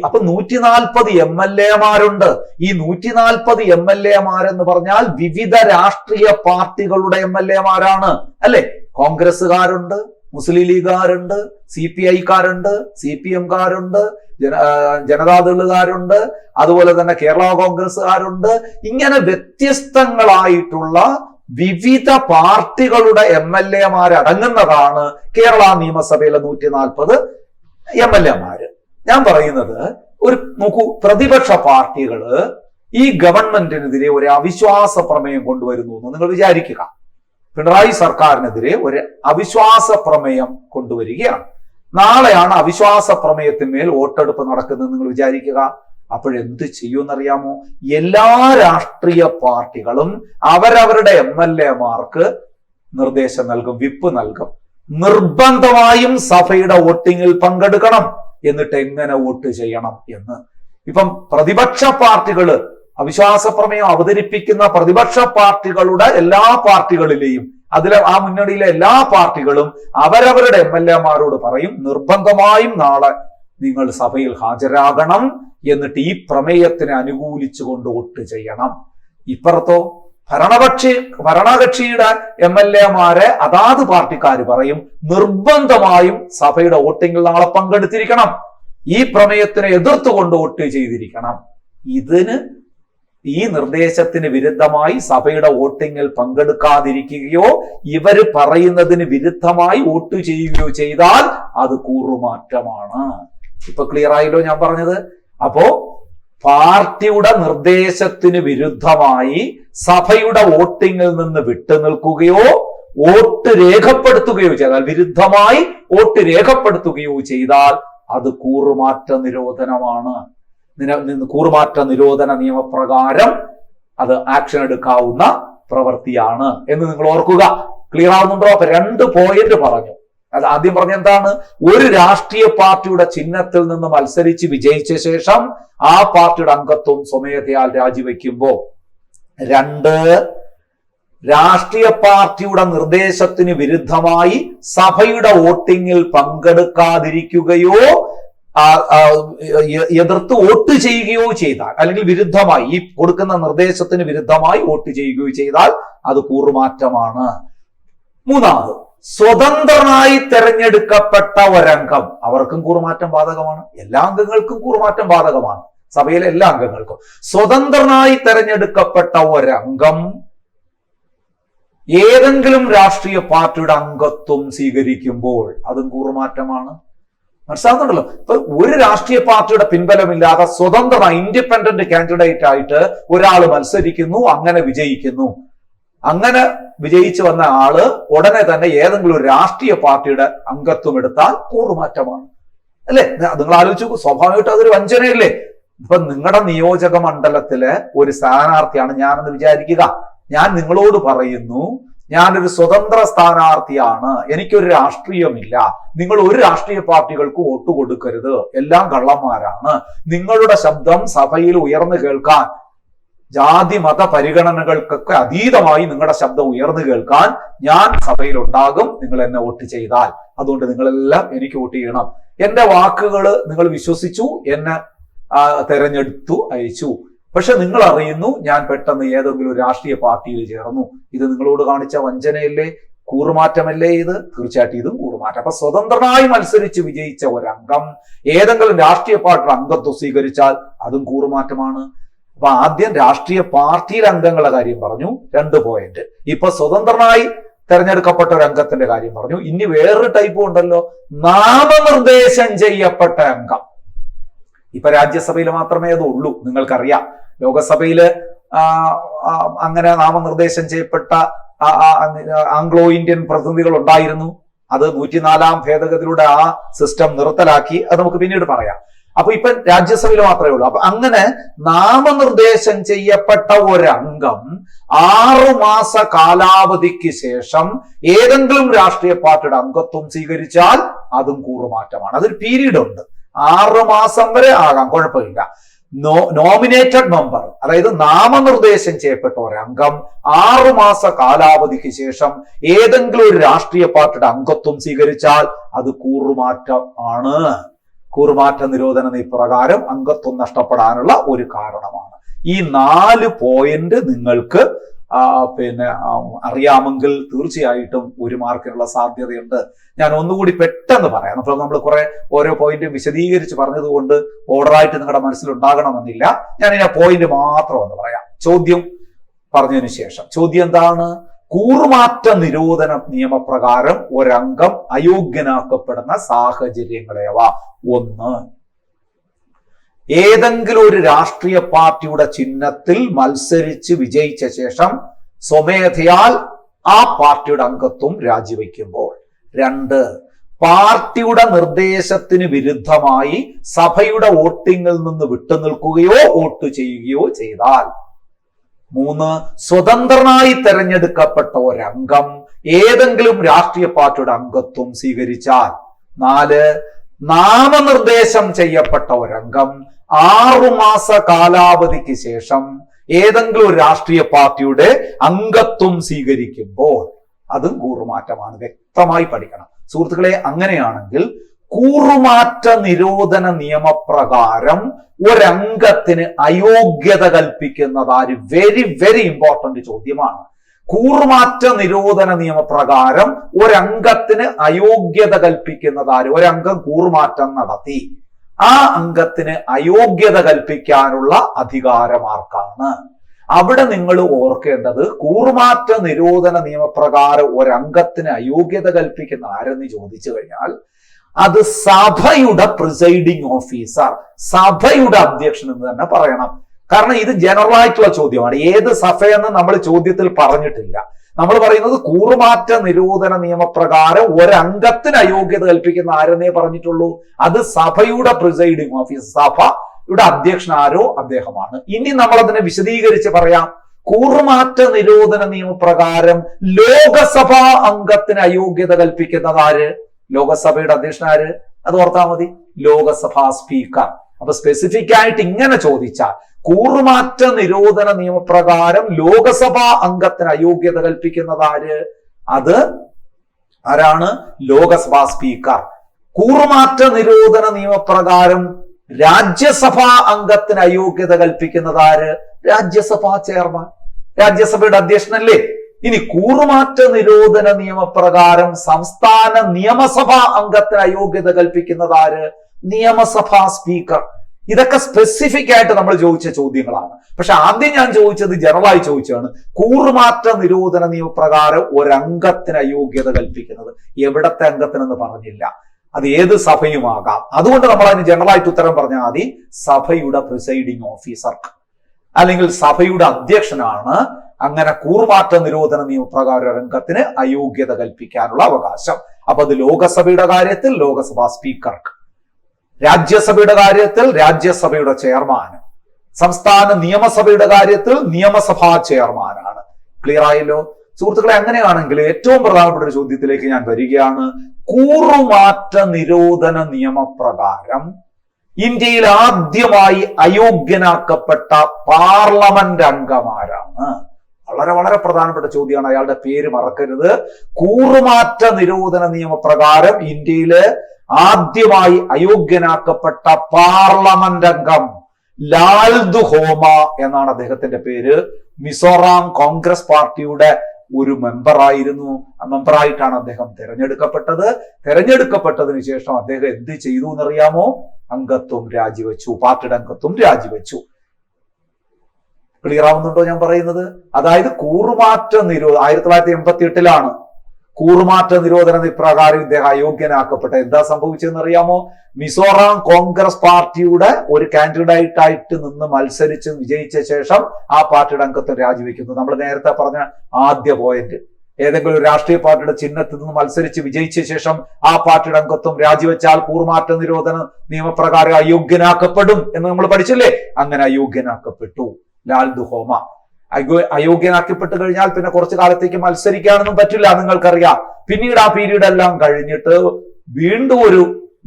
അപ്പൊ 140 MLA-മാരുണ്ട്. ഈ 140 MLA-മാരെന്ന് പറഞ്ഞാൽ വിവിധ രാഷ്ട്രീയ പാർട്ടികളുടെ MLA-മാരാണ്, അല്ലെ? കോൺഗ്രസ്സുകാരുണ്ട്, മുസ്ലിം ലീഗുകാരുണ്ട്, CPI-കാരുണ്ട്, CPM-കാരുണ്ട്, ജനതാദളുകാരുണ്ട്, അതുപോലെ തന്നെ കേരള കോൺഗ്രസ്സുകാരുണ്ട്. ഇങ്ങനെ വ്യത്യസ്തങ്ങളായിട്ടുള്ള വിവിധ പാർട്ടികളുടെ MLA-മാരടങ്ങുന്നതാണ് കേരള നിയമസഭയിലെ 140 MLA-മാര്. ഞാൻ പറയുന്നത്, നോക്കൂ, പ്രതിപക്ഷ പാർട്ടികള് ഈ ഗവൺമെന്റിനെതിരെ ഒരു അവിശ്വാസ പ്രമേയം കൊണ്ടുവരുന്നു എന്ന് നിങ്ങൾ വിചാരിക്കുക. പിണറായി സർക്കാരിനെതിരെ ഒരു അവിശ്വാസ പ്രമേയം കൊണ്ടുവരികയാണ്. നാളെയാണ് അവിശ്വാസ പ്രമേയത്തിന്മേൽ വോട്ടെടുപ്പ് നടക്കുന്നത് നിങ്ങൾ വിചാരിക്കുക. അപ്പോഴെന്ത് ചെയ്യുമെന്നറിയാമോ? എല്ലാ രാഷ്ട്രീയ പാർട്ടികളും അവരവരുടെ MLA-മാർക്ക് നിർദ്ദേശം നൽകും, വിപ്പ് നൽകും. നിർബന്ധമായും സഭയുടെ വോട്ടിങ്ങിൽ പങ്കെടുക്കണം, എന്നിട്ട് എങ്ങനെ വോട്ട് ചെയ്യണം എന്ന്. ഇപ്പം പ്രതിപക്ഷ പാർട്ടികള് അവിശ്വാസ പ്രമേയം അവതരിപ്പിക്കുന്ന പ്രതിപക്ഷ പാർട്ടികളുടെ എല്ലാ പാർട്ടികളിലെയും ആ മുന്നണിയിലെ എല്ലാ പാർട്ടികളും അവരവരുടെ MLA-മാരോട് പറയും, നിർബന്ധമായും നാളെ നിങ്ങൾ സഭയിൽ ഹാജരാകണം, എന്നിട്ട് ഈ പ്രമേയത്തിനെ അനുകൂലിച്ചുകൊണ്ട് വോട്ട് ചെയ്യണം. ഇപ്പുറത്തോ ഭരണകക്ഷിയുടെ MLA-മാരെ അതാത് പാർട്ടിക്കാർ പറയും, നിർബന്ധമായും സഭയുടെ വോട്ടിങ്ങിൽ നാളെ പങ്കെടുത്തിരിക്കണം, ഈ പ്രമേയത്തിനെ എതിർത്തുകൊണ്ട് വോട്ട് ചെയ്തിരിക്കണം. ഈ നിർദ്ദേശത്തിന് വിരുദ്ധമായി സഭയുടെ വോട്ടിങ്ങിൽ പങ്കെടുക്കാതിരിക്കുകയോ ഇവര് പറയുന്നതിന് വിരുദ്ധമായി വോട്ട് ചെയ്യുകയോ ചെയ്താൽ അത് കൂറുമാറ്റമാണ്. ഇപ്പൊ ക്ലിയർ ആയല്ലോ ഞാൻ പറഞ്ഞത്? അപ്പോ പാർട്ടിയുടെ നിർദ്ദേശത്തിന് വിരുദ്ധമായി സഭയുടെ വോട്ടിങ്ങിൽ നിന്ന് വിട്ടുനിൽക്കുകയോ വോട്ട് രേഖപ്പെടുത്തുകയോ ചെയ്താൽ, വിരുദ്ധമായി വോട്ട് രേഖപ്പെടുത്തുകയോ ചെയ്താൽ അത് കൂറുമാറ്റ നിരോധനമാണ്. കൂറുമാറ്റ നിരോധന നിയമപ്രകാരം അത് ആക്ഷൻ എടുക്കാവുന്ന പ്രവൃത്തിയാണ് എന്ന് നിങ്ങൾ ഓർക്കുക. ക്ലിയർ ആവുന്നുണ്ടോ? അപ്പൊ 2 പോയിന്റ് പറഞ്ഞു. അത് ആദ്യം പറഞ്ഞ എന്താണ്? ഒരു രാഷ്ട്രീയ പാർട്ടിയുടെ ചിഹ്നത്തിൽ നിന്ന് മത്സരിച്ച് വിജയിച്ച ശേഷം ആ പാർട്ടിയുടെ അംഗത്വം സ്വമേധയാൽ രാജിവെക്കുമ്പോ, 2 രാഷ്ട്രീയ പാർട്ടിയുടെ നിർദ്ദേശത്തിന് വിരുദ്ധമായി സഭയുടെ വോട്ടിങ്ങിൽ പങ്കെടുക്കാതിരിക്കുകയോ എതിർത്ത് വോട്ട് ചെയ്യുകയോ ചെയ്താൽ, അല്ലെങ്കിൽ വിരുദ്ധമായി ഈ കൊടുക്കുന്ന നിർദ്ദേശത്തിന് വിരുദ്ധമായി വോട്ട് ചെയ്യുകയോ ചെയ്താൽ അത് കൂറുമാറ്റമാണ്. 3, സ്വതന്ത്രനായി തെരഞ്ഞെടുക്കപ്പെട്ട ഒരംഗം, അവർക്കും കൂറുമാറ്റം ബാധകമാണ്. എല്ലാ അംഗങ്ങൾക്കും കൂറുമാറ്റം ബാധകമാണ്, സഭയിലെ എല്ലാ അംഗങ്ങൾക്കും. സ്വതന്ത്രനായി തെരഞ്ഞെടുക്കപ്പെട്ട ഒരംഗം ഏതെങ്കിലും രാഷ്ട്രീയ പാർട്ടിയുടെ അംഗത്വം സ്വീകരിക്കുമ്പോൾ അതും കൂറുമാറ്റമാണ്. മനസ്സിലാകുന്നുണ്ടല്ലോ? ഇപ്പൊ ഒരു രാഷ്ട്രീയ പാർട്ടിയുടെ പിൻബലമില്ലാതെ സ്വതന്ത്രമായി ഇൻഡിപെൻഡന്റ് കാൻഡിഡേറ്റ് ആയിട്ട് ഒരാൾ മത്സരിക്കുന്നു, അങ്ങനെ വിജയിക്കുന്നു. അങ്ങനെ വിജയിച്ചു വന്ന ആള് ഉടനെ തന്നെ ഏതെങ്കിലും ഒരു രാഷ്ട്രീയ പാർട്ടിയുടെ അംഗത്വം എടുത്താൽ കൂറുമാറ്റമാണ്, അല്ലെ? നിങ്ങൾ ആലോചിച്ചു, സ്വാഭാവികമായിട്ട് അതൊരു വഞ്ചനയല്ലേ? ഇപ്പൊ നിങ്ങളുടെ നിയോജക മണ്ഡലത്തിലെ ഒരു സ്ഥാനാർത്ഥിയാണ് ഞാനെന്ന് വിചാരിക്കുക. ഞാൻ നിങ്ങളോട് പറയുന്നു, ഞാനൊരു സ്വതന്ത്ര സ്ഥാനാർത്ഥിയാണ്, എനിക്കൊരു രാഷ്ട്രീയമില്ല, നിങ്ങൾ ഒരു രാഷ്ട്രീയ പാർട്ടികൾക്ക് വോട്ട് കൊടുക്കരുത്, എല്ലാം കള്ളന്മാരാണ്, നിങ്ങളുടെ ശബ്ദം സഭയിൽ ഉയർന്നു കേൾക്കാൻ, ജാതി മത പരിഗണനകൾക്കൊക്കെ അതീതമായി നിങ്ങളുടെ ശബ്ദം ഉയർന്നു കേൾക്കാൻ ഞാൻ സഭയിൽ ഉണ്ടാകും, നിങ്ങൾ എന്നെ വോട്ട് ചെയ്താൽ. അതുകൊണ്ട് നിങ്ങളെല്ലാം എനിക്ക് വോട്ട് ചെയ്യണം. എന്റെ വാക്കുകൾ നിങ്ങൾ വിശ്വസിച്ചു, എന്നെ തെരഞ്ഞെടുത്തു, അയച്ചു. പക്ഷെ നിങ്ങൾ അറിയുന്നു ഞാൻ പെട്ടെന്ന് ഏതെങ്കിലും രാഷ്ട്രീയ പാർട്ടിയിൽ ചേർന്നു. ഇത് നിങ്ങളോട് കാണിച്ച വഞ്ചനയല്ലേ? കൂറുമാറ്റമല്ലേ ഇത്? തീർച്ചയായിട്ടും ഇതും കൂറുമാറ്റം. അപ്പൊ സ്വതന്ത്രനായി മത്സരിച്ച് വിജയിച്ച ഒരംഗം ഏതെങ്കിലും രാഷ്ട്രീയ പാർട്ടിയുടെ അംഗത്വം സ്വീകരിച്ചാൽ അതും കൂറുമാറ്റമാണ്. അപ്പൊ ആദ്യം രാഷ്ട്രീയ പാർട്ടിയിലെ അംഗങ്ങളുടെ കാര്യം പറഞ്ഞു, 2 പോയിന്റ്. ഇപ്പൊ സ്വതന്ത്രനായി തെരഞ്ഞെടുക്കപ്പെട്ട ഒരു അംഗത്തിന്റെ കാര്യം പറഞ്ഞു. ഇനി വേറൊരു ടൈപ്പ് ഉണ്ടല്ലോ, നാമനിർദ്ദേശം ചെയ്യപ്പെട്ട അംഗം. ഇപ്പൊ രാജ്യസഭയിൽ മാത്രമേ അത് ഉള്ളൂ, നിങ്ങൾക്കറിയാം. ലോകസഭയില് അങ്ങനെ നാമനിർദ്ദേശം ചെയ്യപ്പെട്ട ആംഗ്ലോ ഇന്ത്യൻ പ്രതിനിധികൾ ഉണ്ടായിരുന്നു. അത് 104 ഭേദഗതിയിലൂടെ ആ സിസ്റ്റം നിർത്തലാക്കി. അത് നമുക്ക് പിന്നീട് പറയാം. അപ്പൊ ഇപ്പൊ രാജ്യസഭയിൽ മാത്രമേ ഉള്ളൂ. അപ്പൊ അങ്ങനെ നാമനിർദ്ദേശം ചെയ്യപ്പെട്ട ഒരംഗം 6 മാസ കാലാവധിക്ക് ശേഷം ഏതെങ്കിലും രാഷ്ട്രീയ പാർട്ടിയുടെ അംഗത്വം സ്വീകരിച്ചാൽ അതും കൂറുമാറ്റമാണ്. അതൊരു പീരീഡ് ഉണ്ട്, 6 മാസം വരെ ആകാം, കുഴപ്പമില്ല. നോമിനേറ്റഡ് മെമ്പർ, അതായത് നാമനിർദ്ദേശം ചെയ്യപ്പെട്ട ഒരംഗം 6 മാസ കാലാവധിക്ക് ശേഷം ഏതെങ്കിലും ഒരു രാഷ്ട്രീയ പാർട്ടിയുടെ അംഗത്വം സ്വീകരിച്ചാൽ അത് കൂറുമാറ്റം ആണ്. കൂറുമാറ്റ നിരോധന നിയമപ്രകാരം അംഗത്വം നഷ്ടപ്പെടാനുള്ള ഒരു കാരണമാണ്. ഈ 4 പോയിന്റ് നിങ്ങൾക്ക് അറിയാമെങ്കിൽ തീർച്ചയായിട്ടും 1 മാർക്കിനുള്ള സാധ്യതയുണ്ട്. ഞാൻ ഒന്നുകൂടി പെട്ടെന്ന് പറയാം. അപ്പോൾ നമ്മൾ കുറെ ഓരോ പോയിന്റും വിശദീകരിച്ച് പറഞ്ഞതുകൊണ്ട് ഓർഡറായിട്ട് നിങ്ങളുടെ മനസ്സിലുണ്ടാകണമെന്നില്ല. ഞാൻ ഇതിനെ പോയിന്റ് മാത്രം എന്ന് പറയാം. ചോദ്യം പറഞ്ഞതിന് ശേഷം ചോദ്യം എന്താണ്? കൂറുമാറ്റ നിരോധന നിയമപ്രകാരം ഒരംഗം അയോഗ്യനാക്കപ്പെടുന്ന സാഹചര്യങ്ങളേവ. 1, ഏതെങ്കിലും ഒരു രാഷ്ട്രീയ പാർട്ടിയുടെ ചിഹ്നത്തിൽ മത്സരിച്ച് വിജയിച്ച ശേഷം സ്വമേധയാൽ ആ പാർട്ടിയുടെ അംഗത്വം രാജിവെക്കുമ്പോൾ. 2, പാർട്ടിയുടെ നിർദ്ദേശത്തിന് വിരുദ്ധമായി സഭയുടെ വോട്ടിങ്ങിൽ നിന്ന് വിട്ടുനിൽക്കുകയോ വോട്ട് ചെയ്യുകയോ ചെയ്താൽ. 3, സ്വതന്ത്രനായി തെരഞ്ഞെടുക്കപ്പെട്ട ഒരംഗം ഏതെങ്കിലും രാഷ്ട്രീയ പാർട്ടിയുടെ അംഗത്വം സ്വീകരിച്ചാൽ. 4, നാമനിർദ്ദേശം ചെയ്യപ്പെട്ട ഒരംഗം 6 മാസ കാലാവധിക്ക് ശേഷം ഏതെങ്കിലും ഒരു രാഷ്ട്രീയ പാർട്ടിയുടെ അംഗത്വം സ്വീകരിക്കുമ്പോൾ അതും കൂറുമാറ്റമാണ്. വ്യക്തമായി പഠിക്കണം സുഹൃത്തുക്കളെ. അങ്ങനെയാണെങ്കിൽ കൂറുമാറ്റ നിരോധന നിയമപ്രകാരം ഒരംഗത്തിന് അയോഗ്യത കൽപ്പിക്കുന്നത് ആര്? വെരി വെരി ഇമ്പോർട്ടന്റ് ചോദ്യമാണ്. കൂറുമാറ്റ നിരോധന നിയമപ്രകാരം ഒരംഗത്തിന് അയോഗ്യത കൽപ്പിക്കുന്നത് ആര്? ഒരംഗം കൂറുമാറ്റം നടത്തി, ആ അംഗത്തിന് അയോഗ്യത കൽപ്പിക്കാനുള്ള അധികാരമാർക്കാണ്? അവിടെ നിങ്ങൾ ഓർക്കേണ്ടത്, കൂറുമാറ്റ നിരോധന നിയമപ്രകാരം ഒരംഗത്തിന് അയോഗ്യത കൽപ്പിക്കുന്ന ആരെന്ന് ചോദിച്ചു കഴിഞ്ഞാൽ അത് സഭയുടെ പ്രിസൈഡിംഗ് ഓഫീസർ, സഭയുടെ അധ്യക്ഷൻ എന്ന് തന്നെ പറയണം. കാരണം ഇത് ജനറൽ ആയിട്ടുള്ള ചോദ്യമാണ്. ഏത് സഭയെന്ന് നമ്മൾ ചോദ്യത്തിൽ പറഞ്ഞിട്ടില്ല. നമ്മൾ പറയുന്നത് കൂറുമാറ്റ നിരോധന നിയമപ്രകാരം ഒരംഗത്തിന് അയോഗ്യത കൽപ്പിക്കുന്ന ആരെന്നേ പറഞ്ഞിട്ടുള്ളൂ. അത് സഭയുടെ പ്രിസൈഡിംഗ് ഓഫീസർ, സഭയുടെ അധ്യക്ഷൻ ആരോ അദ്ദേഹമാണ്. ഇനി നമ്മൾ അതിനെ വിശദീകരിച്ച് പറയാം. കൂറുമാറ്റ നിരോധന നിയമപ്രകാരം ലോകസഭാ അംഗത്തിന് അയോഗ്യത കൽപ്പിക്കുന്നത് ആര്? ലോകസഭയുടെ അധ്യക്ഷനാര്? അത് ഓർത്താൽ മതി, ലോകസഭാ സ്പീക്കർ. അപ്പൊ സ്പെസിഫിക് ആയിട്ട് ഇങ്ങനെ ചോദിച്ചാൽ കൂറുമാറ്റ നിരോധന നിയമപ്രകാരം ലോകസഭാ അംഗത്തിന് അയോഗ്യത കൽപ്പിക്കുന്നത് ആര്? അത് ആരാണ്? ലോകസഭാ സ്പീക്കർ. കൂറുമാറ്റ നിരോധന നിയമപ്രകാരം രാജ്യസഭാ അംഗത്തിന് അയോഗ്യത കൽപ്പിക്കുന്നത് ആര്? രാജ്യസഭാ ചെയർമാൻ, രാജ്യസഭയുടെ അധ്യക്ഷനല്ലേ. ഇനി കൂറുമാറ്റ നിരോധന നിയമപ്രകാരം സംസ്ഥാന നിയമസഭാ അംഗത്തിന് അയോഗ്യത കൽപ്പിക്കുന്നത് ആര്? നിയമസഭാ സ്പീക്കർ. ഇതൊക്കെ സ്പെസിഫിക് ആയിട്ട് നമ്മൾ ചോദിച്ച ചോദ്യങ്ങളാണ്. പക്ഷെ ആദ്യം ഞാൻ ചോദിച്ചത് ജനറലായി ചോദിച്ചാണ്, കൂറുമാറ്റ നിരോധന നിയമപ്രകാരം ഒരംഗത്തിന് അയോഗ്യത കൽപ്പിക്കുന്നത് എവിടത്തെ അംഗത്തിനെന്ന് പറഞ്ഞില്ല. അത് ഏത് സഭയുമാകാം. അതുകൊണ്ട് നമ്മൾ അതിന് ജനറലായിട്ട് ഉത്തരം പറഞ്ഞാൽ മതി, സഭയുടെ പ്രിസൈഡിംഗ് ഓഫീസർക്ക് അല്ലെങ്കിൽ സഭയുടെ അധ്യക്ഷനാണ് അങ്ങനെ കൂറുമാറ്റ നിരോധന നിയമപ്രകാരം ഒരംഗത്തിന് അയോഗ്യത കൽപ്പിക്കാനുള്ള അവകാശം. അപ്പൊ അത് ലോകസഭയുടെ കാര്യത്തിൽ ലോകസഭാ സ്പീക്കർക്ക്, രാജ്യസഭയുടെ കാര്യത്തിൽ രാജ്യസഭയുടെ ചെയർമാൻ, സംസ്ഥാന നിയമസഭയുടെ കാര്യത്തിൽ നിയമസഭാ ചെയർമാനാണ്. ക്ലിയർ ആയല്ലോ സുഹൃത്തുക്കളെ? അങ്ങനെയാണെങ്കിൽ ഏറ്റവും പ്രധാനപ്പെട്ട ഒരു ചോദ്യത്തിലേക്ക് ഞാൻ വരികയാണ്. കൂറുമാറ്റ നിരോധന നിയമപ്രകാരം ഇന്ത്യയിൽ ആദ്യമായി അയോഗ്യനാക്കപ്പെട്ട പാർലമെന്റ് അംഗമാരാണ്? വളരെ വളരെ പ്രധാനപ്പെട്ട ചോദ്യമാണ്. അയാളുടെ പേര് മറക്കരുത്. കൂറുമാറ്റ നിരോധന നിയമപ്രകാരം ഇന്ത്യയില് ആദ്യമായി അയോഗ്യനാക്കപ്പെട്ട പാർലമെന്റ് അംഗം ലാൽദുഹോമ എന്നാണ് അദ്ദേഹത്തിന്റെ പേര്. മിസോറാം കോൺഗ്രസ് പാർട്ടിയുടെ ഒരു മെമ്പറായിരുന്നു. മെമ്പറായിട്ടാണ് അദ്ദേഹം തെരഞ്ഞെടുക്കപ്പെട്ടത്. തെരഞ്ഞെടുക്കപ്പെട്ടതിന് ശേഷം അദ്ദേഹം എന്ത് ചെയ്തു എന്നറിയാമോ? അംഗത്വം രാജിവെച്ചു, പാർട്ടിയുടെ അംഗത്വം രാജിവെച്ചു. ക്ലിയർ ആവുന്നുണ്ടോ ഞാൻ പറയുന്നത്? അതായത് കൂറുമാറ്റ നിരോധനം 1988 കൂറുമാറ്റ നിരോധന പ്രകാരം ഇദ്ദേഹം അയോഗ്യനാക്കപ്പെട്ട. എന്താ സംഭവിച്ചതെന്ന് അറിയാമോ? മിസോറാം കോൺഗ്രസ് പാർട്ടിയുടെ ഒരു കാൻഡിഡേറ്റ് ആയിട്ട് നിന്ന് മത്സരിച്ച് വിജയിച്ച ശേഷം ആ പാർട്ടിയുടെ അംഗത്വം രാജിവെക്കുന്നു. നമ്മൾ നേരത്തെ പറഞ്ഞ ആദ്യ പോയിന്റ്, ഏതെങ്കിലും ഒരു രാഷ്ട്രീയ പാർട്ടിയുടെ ചിഹ്നത്തിൽ നിന്ന് മത്സരിച്ച് വിജയിച്ച ശേഷം ആ പാർട്ടിയുടെ അംഗത്വം രാജിവെച്ചാൽ കൂറുമാറ്റ നിരോധന നിയമപ്രകാരം അയോഗ്യനാക്കപ്പെടും എന്ന് നമ്മൾ പഠിച്ചില്ലേ? അങ്ങനെ അയോഗ്യനാക്കപ്പെട്ടു ലാൽ ദുഹോമ. അയോഗ്യനാക്കപ്പെട്ട് കഴിഞ്ഞാൽ പിന്നെ കുറച്ചു കാലത്തേക്ക് മത്സരിക്കാനൊന്നും പറ്റില്ല, നിങ്ങൾക്കറിയാം. പിന്നീട് ആ പീരീഡ് എല്ലാം കഴിഞ്ഞിട്ട് വീണ്ടും ഒരു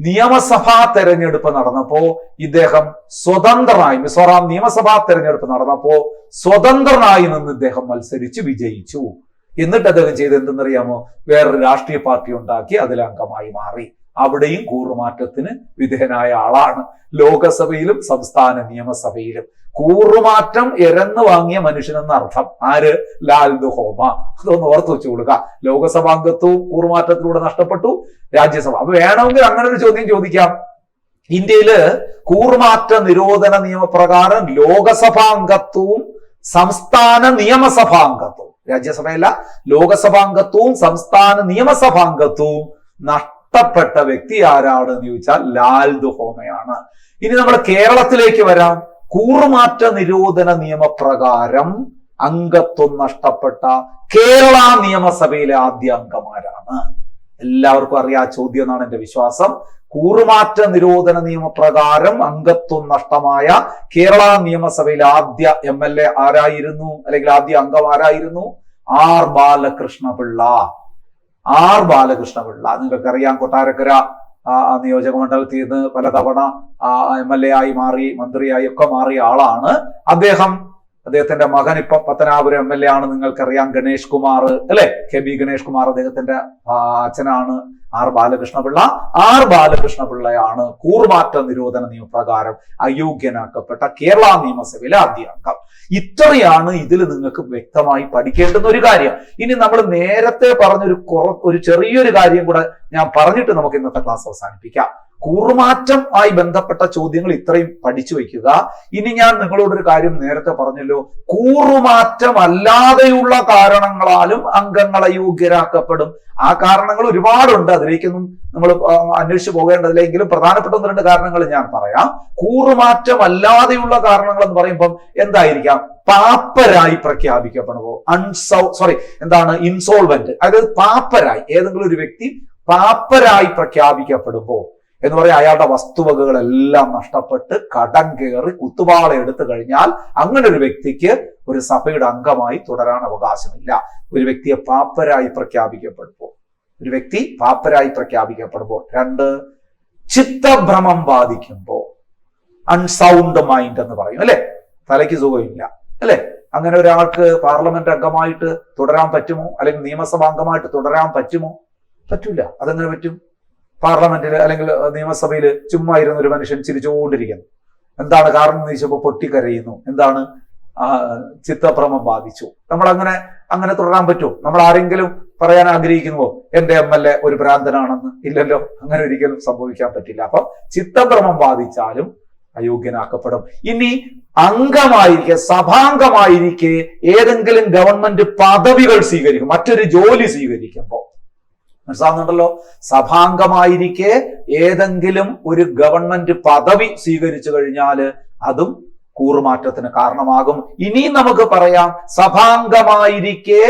നിയമസഭാ തെരഞ്ഞെടുപ്പ് നടന്നപ്പോ ഇദ്ദേഹം സ്വതന്ത്രനായി, മിസോറാം നിയമസഭാ തെരഞ്ഞെടുപ്പ് നടന്നപ്പോ സ്വതന്ത്രനായി നിന്ന് ഇദ്ദേഹം മത്സരിച്ച് വിജയിച്ചു. എന്നിട്ട് അദ്ദേഹം ചെയ്ത് എന്തെന്നറിയാമോ? വേറൊരു രാഷ്ട്രീയ പാർട്ടി ഉണ്ടാക്കി അതിൽ അംഗമായി മാറി. അവിടെയും കൂറുമാറ്റത്തിന് വിധേയനായ ആളാണ്. ലോകസഭയിലും സംസ്ഥാന നിയമസഭയിലും കൂറുമാറ്റം എരന്ന് വാങ്ങിയ മനുഷ്യനെന്ന അർത്ഥം. ആര്? ലാൽ ദുഹോമ. അതൊന്ന് ഓർത്തു വെച്ചു കൊടുക്കുക. ലോകസഭാംഗത്വവും കൂറുമാറ്റത്തിലൂടെ നഷ്ടപ്പെട്ടു, രാജ്യസഭ. അപ്പൊ വേണമെങ്കിൽ അങ്ങനെ ഒരു ചോദ്യം ചോദിക്കാം. ഇന്ത്യയില് കൂറുമാറ്റ നിരോധന നിയമപ്രകാരം ലോകസഭാംഗത്വവും സംസ്ഥാന നിയമസഭാംഗത്വവും, രാജ്യസഭയല്ല, ലോകസഭാംഗത്വവും സംസ്ഥാന നിയമസഭാംഗത്വവും നഷ്ടപ്പെട്ട വ്യക്തി ആരാണ് എന്ന് ചോദിച്ചാൽ ലാൽ ദുഹോമയാണ്. ഇനി നമ്മൾ കേരളത്തിലേക്ക് വരാം. കൂറുമാറ്റ നിരോധന നിയമപ്രകാരം അംഗത്വം നഷ്ടപ്പെട്ട കേരള നിയമസഭയിലെ ആദ്യ അംഗമാരാണ്. എല്ലാവർക്കും അറിയാം ചോദ്യം എന്നാണ് എന്റെ വിശ്വാസം. കൂറുമാറ്റ നിരോധന നിയമപ്രകാരം അംഗത്വം നഷ്ടമായ കേരള നിയമസഭയിലെ ആദ്യ MLA ആരായിരുന്നു, അല്ലെങ്കിൽ ആദ്യ അംഗം ആരായിരുന്നു? ആർ ബാലകൃഷ്ണപിള്ള. ആർ ബാലകൃഷ്ണപിള്ള നിങ്ങൾക്കറിയാം, കൊട്ടാരക്കര നിയോജക മണ്ഡലത്തിൽ നിന്ന് പലതവണ MLA ആയി മാറി, മന്ത്രിയായി ഒക്കെ മാറിയ ആളാണ് അദ്ദേഹം. അദ്ദേഹത്തിന്റെ മകൻ ഇപ്പൊ പത്തനാപുരം MLA ആണ്, നിങ്ങൾക്കറിയാം, ഗണേഷ് കുമാർ അല്ലെ, KB ഗണേഷ് കുമാർ അദ്ദേഹത്തിന്റെ അച്ഛനാണ്. ആർ ബാലകൃഷ്ണപിള്ള. ആർ ബാലകൃഷ്ണപിള്ളയാണ് കൂറുമാറ്റ നിരോധന നിയമപ്രകാരം അയോഗ്യനാക്കപ്പെട്ട കേരള നിയമസഭയിലെ ആദ്യ അംഗം. ഇത്രയാണ് ഇതിൽ നിങ്ങൾക്ക് വ്യക്തമായി പഠിക്കേണ്ടുന്ന ഒരു കാര്യം. ഇനി നമ്മൾ നേരത്തെ പറഞ്ഞൊരു ചെറിയൊരു കാര്യം കൂടെ ഞാൻ പറഞ്ഞിട്ട് നമുക്ക് ഇന്നത്തെ ക്ലാസ് അവസാനിപ്പിക്കാം. കൂറുമാറ്റം ആയി ബന്ധപ്പെട്ട ചോദ്യങ്ങൾ ഇത്രയും പഠിച്ചു വയ്ക്കുക. ഇനി ഞാൻ നിങ്ങളോടൊരു കാര്യം നേരത്തെ പറഞ്ഞല്ലോ, കൂറുമാറ്റം അല്ലാതെയുള്ള കാരണങ്ങളാലും അംഗങ്ങൾ അയോഗ്യരാക്കപ്പെടും. ആ കാരണങ്ങൾ ഒരുപാടുണ്ട്, അതിലേക്കൊന്നും നമ്മൾ അന്വേഷിച്ചു പോകേണ്ടതില്ലെങ്കിലും പ്രധാനപ്പെട്ട 1-2 കാരണങ്ങൾ ഞാൻ പറയാം. കൂറുമാറ്റം അല്ലാതെയുള്ള കാരണങ്ങൾ എന്ന് പറയുമ്പം എന്തായിരിക്കാം? പാപ്പരായി പ്രഖ്യാപിക്കപ്പെടുമ്പോ, ഇൻസോൾവെന്റ്, അതായത് പാപ്പരായി, ഏതെങ്കിലും ഒരു വ്യക്തി പാപ്പരായി പ്രഖ്യാപിക്കപ്പെടുമ്പോ എന്ന് പറയാം, അയാളുടെ വസ്തുവകകളെല്ലാം നഷ്ടപ്പെട്ട് കടം കയറി കുത്തുവാള എടുത്തു കഴിഞ്ഞാൽ അങ്ങനെ ഒരു വ്യക്തിക്ക് ഒരു സഭയുടെ അംഗമായി തുടരാൻ അവകാശമില്ല. ഒരു വ്യക്തിയെ പാപ്പരായി പ്രഖ്യാപിക്കപ്പെടുമ്പോൾ, 2 ചിത്തഭ്രമം ബാധിക്കുമ്പോ, അൺസൗണ്ട് മൈൻഡ് എന്ന് പറയും അല്ലെ, തലയ്ക്ക് സുഖമില്ല അല്ലെ, അങ്ങനെ ഒരാൾക്ക് പാർലമെന്റ് അംഗമായിട്ട് തുടരാൻ പറ്റുമോ? അല്ലെങ്കിൽ നിയമസഭാ അംഗമായിട്ട് തുടരാൻ പറ്റുമോ? പറ്റില്ല. അതെങ്ങനെ പറ്റും? പാർലമെന്റിൽ അല്ലെങ്കിൽ നിയമസഭയിൽ ചുമ്മാ ഇരുന്ന ഒരു മനുഷ്യൻ ചിരിച്ചുകൊണ്ടിരിക്കുന്നു. എന്താണ് കാരണം എന്ന് ചോദിച്ചപ്പോൾ പൊട്ടിക്കരയുന്നു. എന്താണ്? ചിത്തഭ്രമം ബാധിച്ചു. നമ്മൾ അങ്ങനെ തുടരാൻ പറ്റുമോ? നമ്മൾ ആരെങ്കിലും പറയാൻ ആഗ്രഹിക്കുന്നുവോ എന്റെ MLA ഒരു ഭ്രാന്തനാണെന്ന്? ഇല്ലല്ലോ, അങ്ങനെ ഒരിക്കലും സംഭവിക്കാൻ പറ്റില്ല. അപ്പൊ ചിത്തഭ്രമം ബാധിച്ചാലും അയോഗ്യനാക്കപ്പെടും. ഇനി അംഗമായിരിക്കെ, സഭാംഗമായിരിക്കെ ഏതെങ്കിലും ഗവൺമെന്റ് പദവികൾ സ്വീകരിക്കും, മറ്റൊരു ജോലി സ്വീകരിക്കുമ്പോൾ, മനസ്സിലാകുന്നുണ്ടല്ലോ, സഭാംഗമായിരിക്കെ ഏതെങ്കിലും ഒരു ഗവൺമെന്റ് പദവി സ്വീകരിച്ചു കഴിഞ്ഞാൽ അതും കൂറുമാറ്റത്തിന് കാരണമാകും. ഇനി നമുക്ക് പറയാം, സഭാംഗമായിരിക്കെ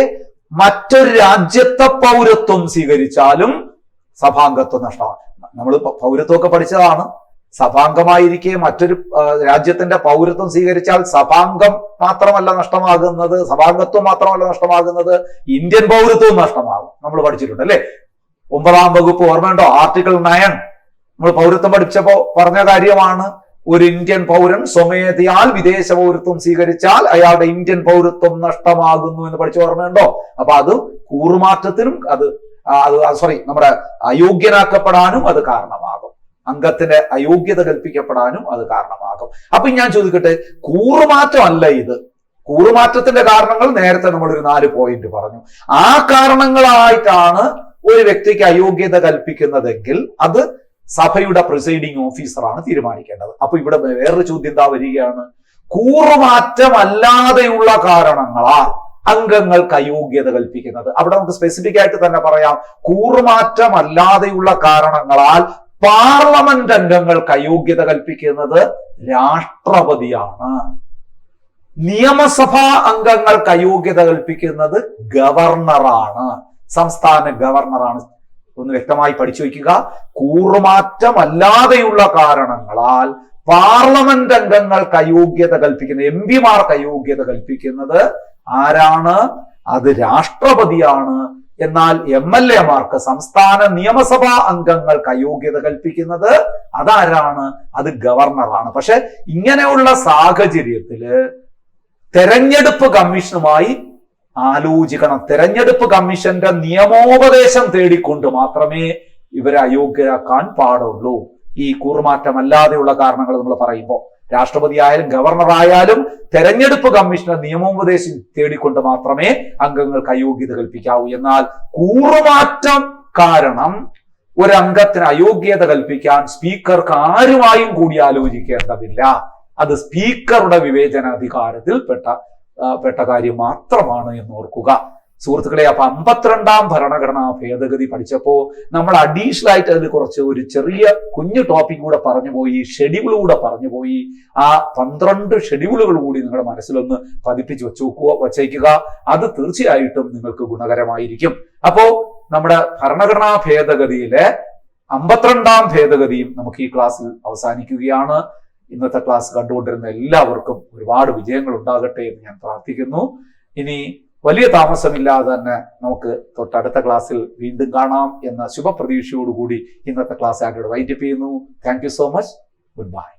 മറ്റൊരു രാജ്യത്തെ പൗരത്വം സ്വീകരിച്ചാലും സഭാംഗത്വം നഷ്ടമാണ്. നമ്മൾ പൗരത്വമൊക്കെ പഠിച്ചതാണ്. സഭാംഗമായിരിക്കെ മറ്റൊരു രാജ്യത്തിന്റെ പൗരത്വം സ്വീകരിച്ചാൽ സഭാംഗം മാത്രമല്ല നഷ്ടമാകുന്നത്, സഭാംഗത്വം മാത്രമല്ല നഷ്ടമാകുന്നത്, ഇന്ത്യൻ പൗരത്വവും നഷ്ടമാകും. നമ്മൾ പഠിച്ചിട്ടുണ്ട് അല്ലെ? 9ാം വകുപ്പ് ഓർമ്മയുണ്ടോ? ആർട്ടിക്കിൾ 9 നമ്മൾ പൗരത്വം പഠിച്ചപ്പോ പറഞ്ഞ കാര്യമാണ്. ഒരു ഇന്ത്യൻ പൗരൻ സ്വമേധയാൽ വിദേശ പൗരത്വം സ്വീകരിച്ചാൽ അയാളുടെ ഇന്ത്യൻ പൗരത്വം നഷ്ടമാകുന്നു എന്ന് പഠിച്ച ഓർമ്മയുണ്ടോ? അപ്പൊ അത് കൂറുമാറ്റത്തിനും നമ്മുടെ അയോഗ്യനാക്കപ്പെടാനും അത് കാരണമാകും. അംഗത്തിന്റെ അയോഗ്യത കൽപ്പിക്കപ്പെടാനും അത് കാരണമാകും. അപ്പൊ ഞാൻ ചോദിക്കട്ടെ, കൂറുമാറ്റം അല്ല ഇത്? കൂറുമാറ്റത്തിന്റെ കാരണങ്ങൾ നേരത്തെ നമ്മൾ ഒരു 4 പോയിന്റ് പറഞ്ഞു. ആ കാരണങ്ങളായിട്ടാണ് ഒരു വ്യക്തിക്ക് അയോഗ്യത കൽപ്പിക്കുന്നതെങ്കിൽ അത് സഭയുടെ പ്രിസൈഡിംഗ് ഓഫീസറാണ് തീരുമാനിക്കേണ്ടത്. അപ്പൊ ഇവിടെ വേറൊരു ചോദ്യം എന്താ വരികയാണ്? കൂറുമാറ്റമല്ലാതെയുള്ള കാരണങ്ങളാൽ അംഗങ്ങൾക്ക് അയോഗ്യത കൽപ്പിക്കുന്നത്. അവിടെ നമുക്ക് സ്പെസിഫിക് ആയിട്ട് തന്നെ പറയാം, കൂറുമാറ്റമല്ലാതെയുള്ള കാരണങ്ങളാൽ പാർലമെന്റ് അംഗങ്ങൾക്ക് അയോഗ്യത കൽപ്പിക്കുന്നത് രാഷ്ട്രപതിയാണ്. നിയമസഭാ അംഗങ്ങൾക്ക് അയോഗ്യത കൽപ്പിക്കുന്നത് ഗവർണറാണ്, സംസ്ഥാന ഗവർണറാണ്. ഒന്ന് വ്യക്തമായി പഠിച്ചു വയ്ക്കുക. കൂറുമാറ്റമല്ലാതെയുള്ള കാരണങ്ങളാൽ പാർലമെന്റ് അംഗങ്ങൾക്ക് അയോഗ്യത കൽപ്പിക്കുന്നത്, എം പിമാർക്ക് അയോഗ്യത കൽപ്പിക്കുന്നത് ആരാണ്? അത് രാഷ്ട്രപതിയാണ്. എന്നാൽ MLA മാർക്ക്, സംസ്ഥാന നിയമസഭാ അംഗങ്ങൾക്ക് അയോഗ്യത കൽപ്പിക്കുന്നത് അതാരാണ്? അത് ഗവർണറാണ്. പക്ഷെ ഇങ്ങനെയുള്ള സാഹചര്യത്തില് തെരഞ്ഞെടുപ്പ് കമ്മീഷനുമായി ആലോചിക്കണം. തെരഞ്ഞെടുപ്പ് കമ്മീഷന്റെ നിയമോപദേശം തേടിക്കൊണ്ട് മാത്രമേ ഇവരെ അയോഗ്യരാക്കാൻ പാടുള്ളൂ. ഈ കൂറുമാറ്റമല്ലാതെയുള്ള കാരണങ്ങൾ നമ്മൾ പറയുമ്പോൾ രാഷ്ട്രപതി ആയാലും ഗവർണർ ആയാലും തെരഞ്ഞെടുപ്പ് കമ്മീഷന്റെ നിയമോപദേശം തേടിക്കൊണ്ട് മാത്രമേ അംഗങ്ങൾക്ക് അയോഗ്യത കൽപ്പിക്കാവൂ. എന്നാൽ കൂറുമാറ്റം കാരണം ഒരു അംഗത്തിന് അയോഗ്യത കൽപ്പിക്കാൻ സ്പീക്കർക്ക് ആരുമായും കൂടി ആലോചിക്കേണ്ടതില്ല. അത് സ്പീക്കറുടെ വിവേചനാധികാരത്തിൽ പെട്ട കാര്യം മാത്രമാണ് എന്ന് ഓർക്കുക സുഹൃത്തുക്കളെ. അപ്പൊ 52ാം ഭരണഘടനാ ഭേദഗതി പഠിച്ചപ്പോ നമ്മൾ അഡീഷണൽ ആയിട്ട് അതിൽ കുറച്ച് ഒരു ചെറിയ കുഞ്ഞു ടോപ്പിക് കൂടെ പറഞ്ഞുപോയി, ഷെഡ്യൂൾ കൂടെ പറഞ്ഞുപോയി. ആ 12 ഷെഡ്യൂളുകൾ കൂടി നിങ്ങളുടെ മനസ്സിലൊന്ന് പതിപ്പിച്ച് വച്ചേക്കുക. അത് തീർച്ചയായിട്ടും നിങ്ങൾക്ക് ഗുണകരമായിരിക്കും. അപ്പോ നമ്മുടെ ഭരണഘടനാ ഭേദഗതിയിലെ 52ാം ഭേദഗതിയും നമുക്ക് ഈ ക്ലാസ്സിൽ അവസാനിക്കുകയാണ്. ഇന്നത്തെ ക്ലാസ് കണ്ടുകൊണ്ടിരുന്ന എല്ലാവർക്കും ഒരുപാട് വിജയങ്ങൾ ഉണ്ടാകട്ടെ എന്ന് ഞാൻ പ്രാർത്ഥിക്കുന്നു. ഇനി വലിയ താമസമില്ലാതെ തന്നെ നമുക്ക് തൊട്ടടുത്ത ക്ലാസ്സിൽ വീണ്ടും കാണാം എന്ന ശുഭപ്രതീക്ഷയോടുകൂടി ഇന്നത്തെ ക്ലാസ് ആയിട്ട് വൈൻഡപ്പ് ചെയ്യുന്നു. Thank you so much. Good bye.